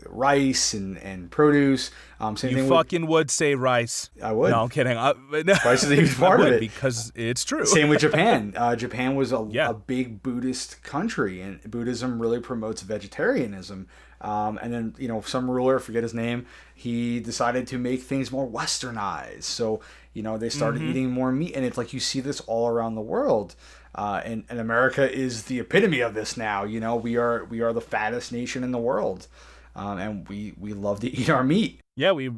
[SPEAKER 3] rice and produce. Same
[SPEAKER 2] you
[SPEAKER 3] thing
[SPEAKER 2] fucking would say rice.
[SPEAKER 3] I would.
[SPEAKER 2] No, I'm kidding.
[SPEAKER 3] Rice is a huge part of it
[SPEAKER 2] because it's true.
[SPEAKER 3] Same with Japan. Japan was a big Buddhist country, and Buddhism really promotes vegetarianism. And then some ruler, forget his name, he decided to make things more westernized. So they started eating more meat, and it's like you see this all around the world. And America is the epitome of this now. We are the fattest nation in the world, and we love to eat our meat.
[SPEAKER 2] Yeah, we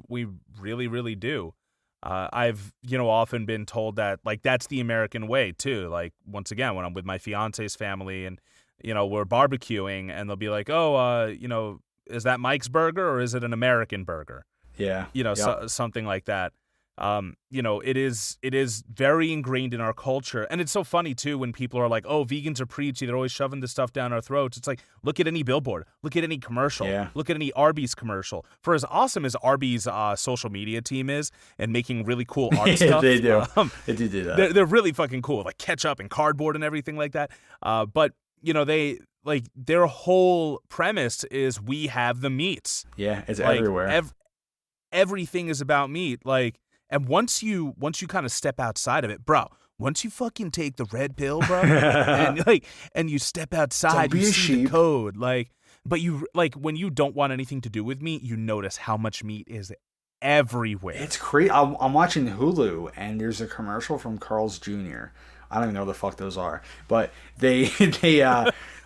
[SPEAKER 2] really, really do. I've often been told that, like, that's the American way too. Like, once again, when I'm with my fiance's family and we're barbecuing, and they'll be like, "Oh, is that Mike's burger or is it an American burger?"
[SPEAKER 3] Yeah,
[SPEAKER 2] something like that. It is very ingrained in our culture. And it's so funny too when people are like, "Oh, vegans are preachy, they're always shoving this stuff down our throats." It's like, look at any billboard, look at any commercial, look at any Arby's commercial. For as awesome as Arby's social media team is and making really cool art stuff,
[SPEAKER 3] they do. They do that.
[SPEAKER 2] They're really fucking cool, like ketchup and cardboard and everything like that. But they, like, their whole premise is we have the meats.
[SPEAKER 3] Yeah, it's
[SPEAKER 2] like,
[SPEAKER 3] everywhere.
[SPEAKER 2] Everything is about meat. Like, And once you kind of step outside of it, bro, once you fucking take the red pill, bro, and you step outside,
[SPEAKER 3] Don't be
[SPEAKER 2] you
[SPEAKER 3] a
[SPEAKER 2] see
[SPEAKER 3] sheep.
[SPEAKER 2] the code, but you when you don't want anything to do with meat, you notice how much meat is everywhere.
[SPEAKER 3] It's crazy. I'm watching Hulu, and there's a commercial from Carl's Jr. I don't even know what the fuck those are, but the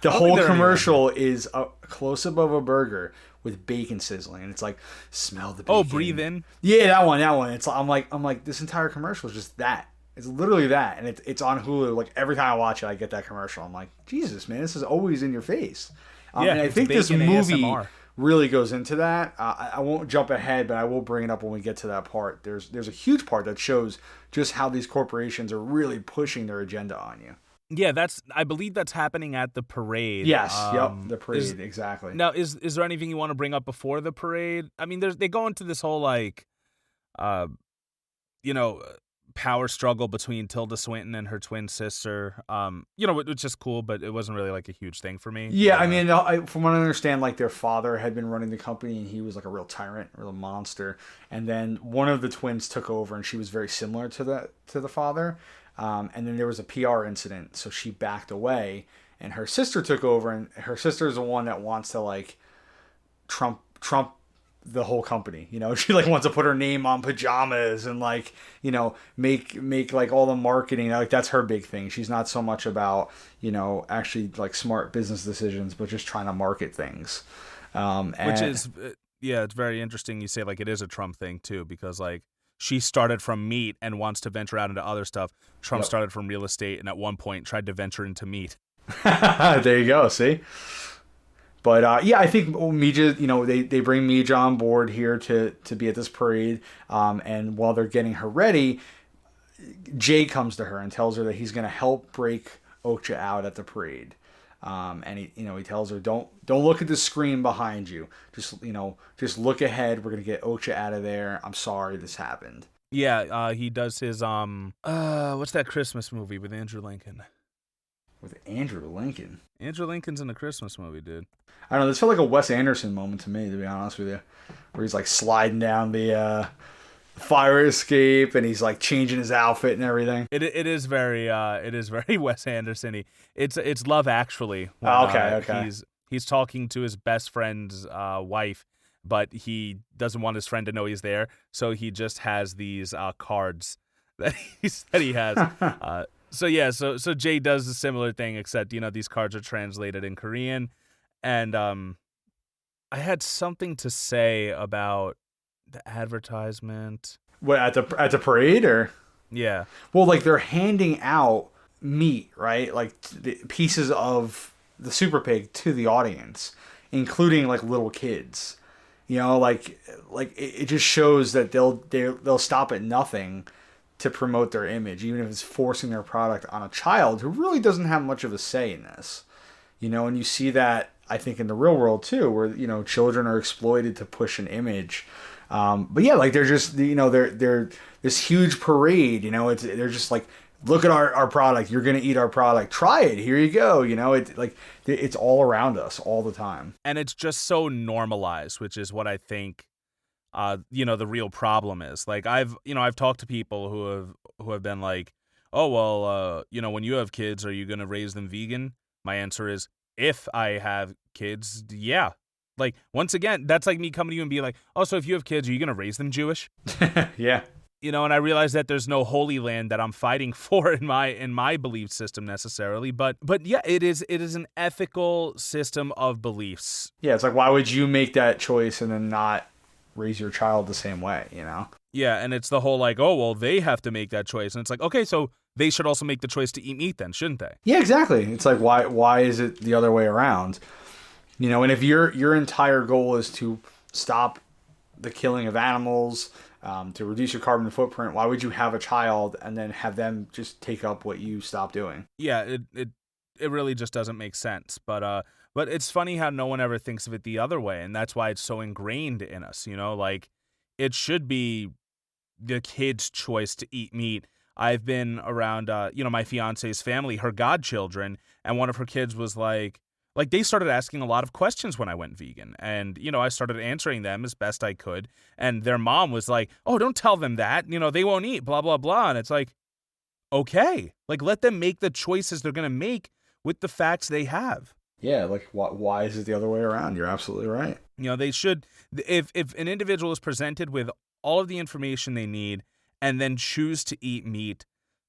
[SPEAKER 3] whole commercial is a close up of a burger with bacon sizzling, and it's like, smell the bacon.
[SPEAKER 2] Oh, breathe in.
[SPEAKER 3] Yeah, that one. It's I'm like this entire commercial is just that. It's literally that, and it's on Hulu. Like every time I watch it, I get that commercial. I'm like, Jesus, man, this is always in your face. And I think this movie
[SPEAKER 2] ASMR.
[SPEAKER 3] really goes into that. I won't jump ahead, but I will bring it up when we get to that part. There's a huge part that shows just how these corporations are really pushing their agenda on you.
[SPEAKER 2] Yeah, I believe that's happening at the parade.
[SPEAKER 3] Yes, the parade, exactly.
[SPEAKER 2] Now, is there anything you want to bring up before the parade? I mean, they go into this whole power struggle between Tilda Swinton and her twin sister. Which is cool, but it wasn't really like a huge thing for me.
[SPEAKER 3] Yeah, I mean, from what I understand, like their father had been running the company, and he was like a real tyrant, a real monster. And then one of the twins took over, and she was very similar to the father. And then there was a PR incident, so she backed away, and her sister took over, and her sister is the one that wants to like Trump the whole company. She like wants to put her name on pajamas and like make like all the marketing. Like that's her big thing. She's not so much about actually like smart business decisions, but just trying to market things.
[SPEAKER 2] Which is it's very interesting. You say like it is a Trump thing too, because like she started from meat and wants to venture out into other stuff. Trump started from real estate and at one point tried to venture into meat.
[SPEAKER 3] There you go. See. But I think Mija, they bring Mija on board here to be at this parade. And while they're getting her ready, Jay comes to her and tells her that he's going to help break Okja out at the parade. And he tells her, don't look at the screen behind you. Just look ahead. We're going to get Okja out of there. I'm sorry this happened.
[SPEAKER 2] Yeah, he does his what's that Christmas movie with Andrew Lincoln?
[SPEAKER 3] With Andrew Lincoln.
[SPEAKER 2] Andrew Lincoln's in the Christmas movie, dude.
[SPEAKER 3] I don't know. This felt like a Wes Anderson moment to me, to be honest with you, where he's like sliding down the fire escape and he's like changing his outfit and everything.
[SPEAKER 2] It is very Wes Anderson-y. It's Love Actually. When,
[SPEAKER 3] okay.
[SPEAKER 2] He's talking to his best friend's wife, but he doesn't want his friend to know he's there, so he just has these cards that he has. So Jay does a similar thing, except these cards are translated in Korean, and I had something to say about the advertisement.
[SPEAKER 3] What, at the parade, or?
[SPEAKER 2] Yeah.
[SPEAKER 3] Well, like they're handing out meat, right? Like pieces of the Super Pig to the audience, including like little kids. Like it just shows that they'll stop at nothing to promote their image, even if it's forcing their product on a child who really doesn't have much of a say in this. And you see that, I think, in the real world too, where, children are exploited to push an image. But yeah, like they're just, they're this huge parade, they're just like, look at our product. You're going to eat our product. Try it. Here you go. It's all around us all the time.
[SPEAKER 2] And it's just so normalized, which is what I think the real problem is. Like I've talked to people who have been like, oh, well, when you have kids, are you going to raise them vegan? My answer is, if I have kids, yeah. Like, once again, that's like me coming to you and being like, oh, so if you have kids, are you going to raise them Jewish?
[SPEAKER 3] Yeah.
[SPEAKER 2] And I realize that there's no holy land that I'm fighting for in my belief system necessarily, but yeah, it is an ethical system of beliefs.
[SPEAKER 3] Yeah, it's like, why would you make that choice and then not raise your child the same way,
[SPEAKER 2] Yeah, and it's the whole like, oh, well, they have to make that choice. And it's like, okay, so they should also make the choice to eat meat then, shouldn't they?
[SPEAKER 3] Yeah, exactly. It's like, why is it the other way around? And if your entire goal is to stop the killing of animals, to reduce your carbon footprint, why would you have a child and then have them just take up what you stopped doing?
[SPEAKER 2] Yeah, it really just doesn't make sense. But it's funny how no one ever thinks of it the other way, and that's why it's so ingrained in us, like it should be the kid's choice to eat meat. I've been around, my fiance's family, her godchildren, and one of her kids was like, like they started asking a lot of questions when I went vegan, and I started answering them as best I could. And their mom was like, "Oh, don't tell them that. They won't eat, blah blah blah." And it's like, okay, like let them make the choices they're gonna make with the facts they have.
[SPEAKER 3] Yeah, like why is it the other way around? You're absolutely right.
[SPEAKER 2] They should, if an individual is presented with all of the information they need and then choose to eat meat,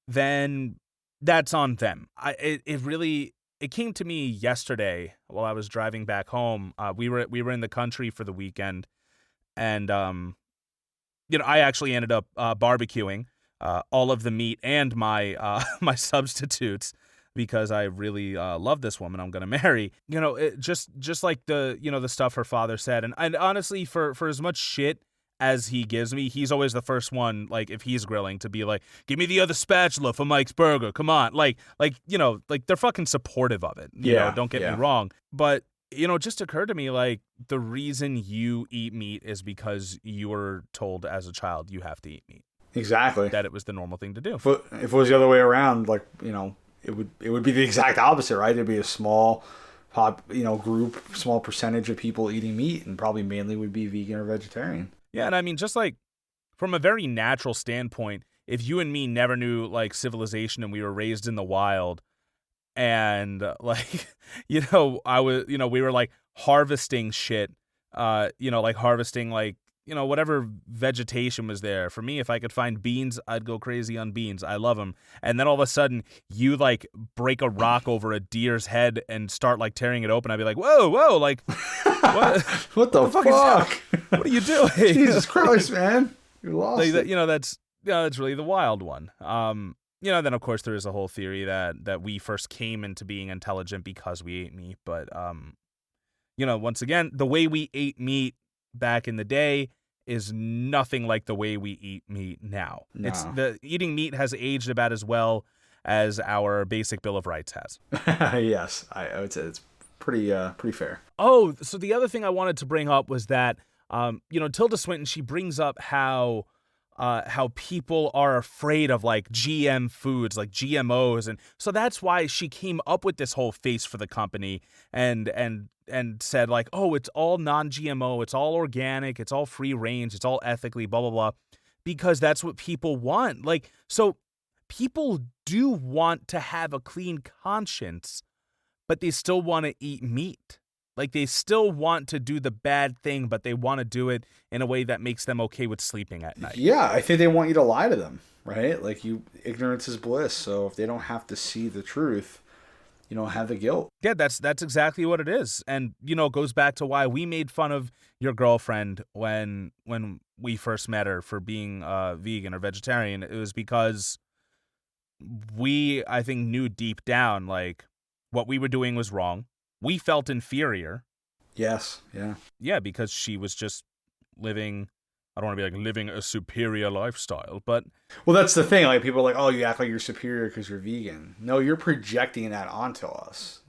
[SPEAKER 2] then that's on them. It came to me yesterday while I was driving back home. We were in the country for the weekend, and I actually ended up barbecuing all of the meat and my my substitutes, because I really love this woman I'm gonna marry. Just like the stuff her father said, and honestly, for as much shit as he gives me, he's always the first one, like if he's grilling, to be like, "Give me the other spatula for Mike's burger. Come on," like they're fucking supportive of it. Don't get me wrong, but it just occurred to me, like, the reason you eat meat is because you were told as a child you have to eat meat.
[SPEAKER 3] Exactly.
[SPEAKER 2] That it was the normal thing to do.
[SPEAKER 3] If it was the other way around, like, it would be the exact opposite, right? There'd be a small group, small percentage of people eating meat, and probably mainly would be vegan or vegetarian.
[SPEAKER 2] Yeah, and I mean, just like from a very natural standpoint, if you and me never knew like civilization and we were raised in the wild, and like we were like harvesting shit, like harvesting like whatever vegetation was there. For me, if I could find beans, I'd go crazy on beans. I love them. And then all of a sudden, you like break a rock over a deer's head and start like tearing it open. I'd be like, whoa, like, what?
[SPEAKER 3] What the fuck?
[SPEAKER 2] What are you doing?
[SPEAKER 3] Jesus Christ, man, you lost
[SPEAKER 2] like,
[SPEAKER 3] it.
[SPEAKER 2] That's really the wild one. Then of course there is a whole theory that we first came into being intelligent because we ate meat. But once again, the way we ate meat back in the day is nothing like the way we eat meat now.
[SPEAKER 3] No.
[SPEAKER 2] Eating meat has aged about as well as our basic Bill of Rights has.
[SPEAKER 3] Yes, I would say it's pretty fair.
[SPEAKER 2] Oh, so the other thing I wanted to bring up was that Tilda Swinton, she brings up how people are afraid of like GM foods, like GMOs, and so that's why she came up with this whole face for the company and said like, oh, it's all non-GMO, it's all organic, it's all free range, it's all ethically blah blah blah, because that's what people want. Like, so people do want to have a clean conscience, but they still want to eat meat. Like, they still want to do the bad thing, but they want to do it in a way that makes them okay with sleeping at night.
[SPEAKER 3] Yeah, I think they want you to lie to them, right? Like, ignorance is bliss. So if they don't have to see the truth, you don't have the guilt.
[SPEAKER 2] Yeah, that's exactly what it is. And, it goes back to why we made fun of your girlfriend when we first met her for being vegan or vegetarian. It was because we, I think, knew deep down, like, what we were doing was wrong. We felt inferior.
[SPEAKER 3] Yes, yeah.
[SPEAKER 2] Yeah, because she was just living, I don't want to be like living a superior lifestyle, but...
[SPEAKER 3] Well, that's the thing. Like, people are like, oh, you act like you're superior because you're vegan. No, you're projecting that onto us,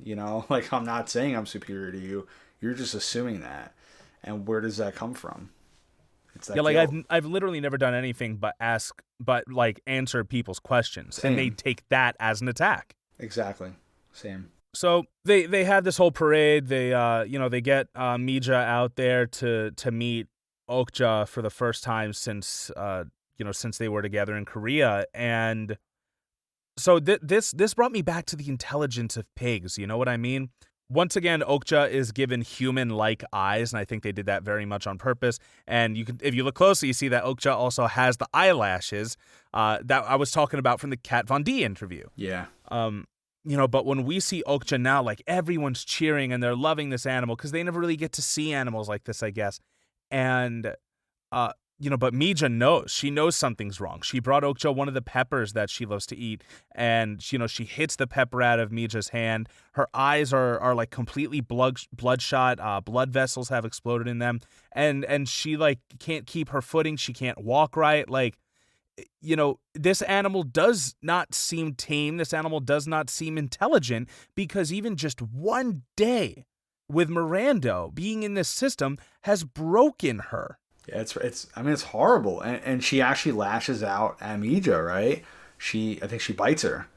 [SPEAKER 3] Like, I'm not saying I'm superior to you. You're just assuming that. And where does that come from? It's that
[SPEAKER 2] like,
[SPEAKER 3] guilt.
[SPEAKER 2] I've literally never done anything but answer people's questions.
[SPEAKER 3] Same.
[SPEAKER 2] And they take that as an attack.
[SPEAKER 3] Exactly. Same.
[SPEAKER 2] So they have this whole parade. They they get Mija out there to meet Okja for the first time since since they were together in Korea. And so this brought me back to the intelligence of pigs. You know what I mean? Once again, Okja is given human-like eyes, and I think they did that very much on purpose. And if you look closely, you see that Okja also has the eyelashes that I was talking about from the Kat Von D interview.
[SPEAKER 3] Yeah.
[SPEAKER 2] But when we see Okja now, like, everyone's cheering and they're loving this animal because they never really get to see animals like this, I guess. And, but Mija knows. She knows something's wrong. She brought Okja one of the peppers that she loves to eat, and, she hits the pepper out of Mija's hand. Her eyes are like, completely bloodshot. Blood vessels have exploded in them. And she, like, can't keep her footing. She can't walk right. Like, this animal does not seem tame. This animal does not seem intelligent, because even just one day with Miranda being in this system has broken her.
[SPEAKER 3] Yeah, it's horrible. And she actually lashes out at Mija, right? I think she bites her.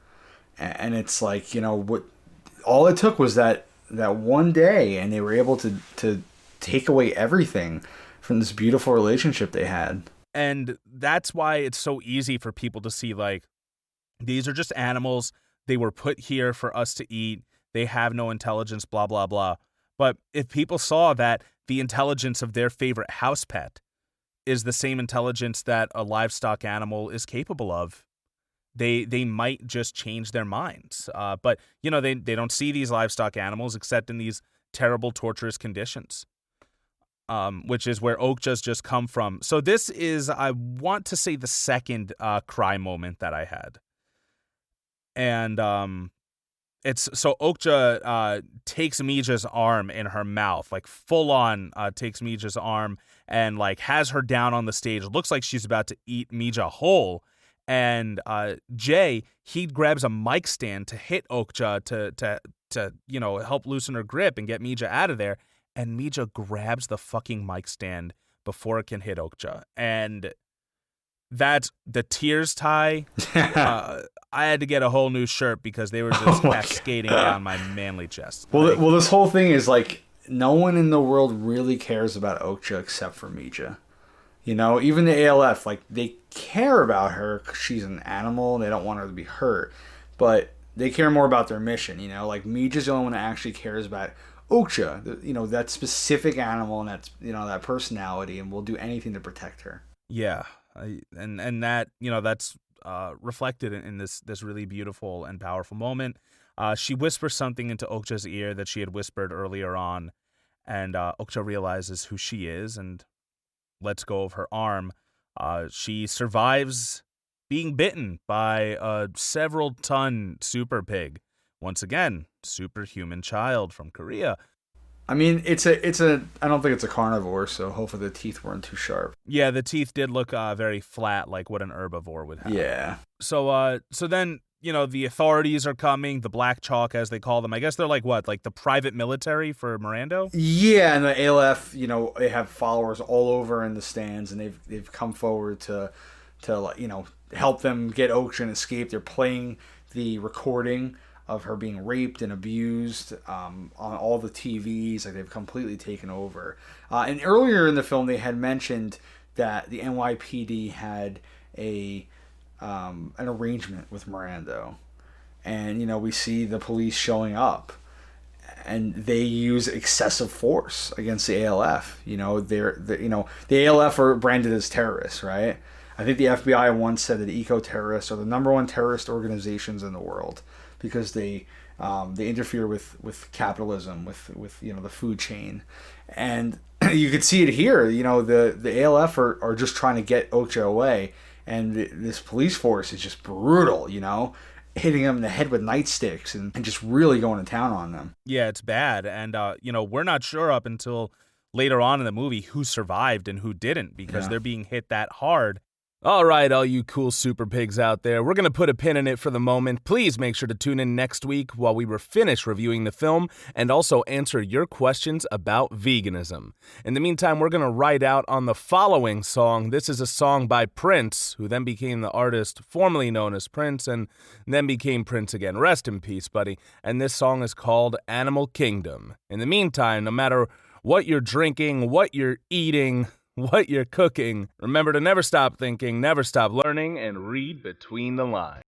[SPEAKER 3] And it's like, what all it took was that that one day, and they were able to take away everything from this beautiful relationship they had.
[SPEAKER 2] And that's why it's so easy for people to see, like, these are just animals. They were put here for us to eat. They have no intelligence, blah, blah, blah. But if people saw that the intelligence of their favorite house pet is the same intelligence that a livestock animal is capable of, they might just change their minds. But, you know, they don't see these livestock animals except in these terrible, torturous conditions, which is where Okja's just come from. So this is, I want to say, the second cry moment that I had. And it's so Okja takes Mija's arm in her mouth, like full on takes Mija's arm and like has her down on the stage. Looks like she's about to eat Mija whole. And Jay, he grabs a mic stand to hit Okja to you know, help loosen her grip and get Mija out of there. And Mija grabs the fucking mic stand before it can hit Okja. And that's the tears tie. I had to get a whole new shirt because they were just cascading down my manly chest.
[SPEAKER 3] Well, well, this whole thing is like no one in the world really cares about Okja except for Mija. You know, even the ALF, like, they care about her because she's an animal and they don't want her to be hurt. But they care more about their mission, you know? Like, Mija's the only one that actually cares about Okja, you know, that specific animal and that's, you know, that personality, and will do anything to protect her.
[SPEAKER 2] Yeah. And that, you know, that's reflected in this really beautiful and powerful moment. She whispers something into Okja's ear that she had whispered earlier on, and Okja realizes who she is and lets go of her arm. She survives being bitten by a several-ton super pig. Once again, superhuman child from Korea.
[SPEAKER 3] I mean, it's a. I don't think it's a carnivore, so hopefully the teeth weren't too sharp.
[SPEAKER 2] Yeah, the teeth did look very flat, like what an herbivore would have.
[SPEAKER 3] Yeah.
[SPEAKER 2] So then, you know, the authorities are coming, the Black Chalk, as they call them. I guess they're like what, like the private military for Mirando?
[SPEAKER 3] Yeah, and the ALF, you know, they have followers all over in the stands, and they've come forward to you know, help them get Okja and escape. They're playing the recording of her being raped and abused on all the TVs. Like, they've completely taken over. And earlier in the film, they had mentioned that the NYPD had an arrangement with Mirando, and you know, we see the police showing up, and they use excessive force against the ALF. You know, you know, the ALF are branded as terrorists, right? I think the FBI once said that eco-terrorists are the #1 terrorist organizations in the world because they interfere with capitalism, with you know, the food chain, and you could see it here. You know, the ALF are just trying to get Okja away, and this police force is just brutal. You know, hitting them in the head with nightsticks and just really going to town on them.
[SPEAKER 2] Yeah, it's bad. And, you know, we're not sure up until later on in the movie who survived and who didn't because they're being hit that hard. All right, all you cool super pigs out there, we're going to put a pin in it for the moment. Please make sure to tune in next week while we finish reviewing the film and also answer your questions about veganism. In the meantime, we're going to ride out on the following song. This is a song by Prince, who then became the artist formerly known as Prince and then became Prince again. Rest in peace, buddy. And this song is called Animal Kingdom. In the meantime, no matter what you're drinking, what you're eating, what you're cooking, remember to never stop thinking, never stop learning, and read between the lines.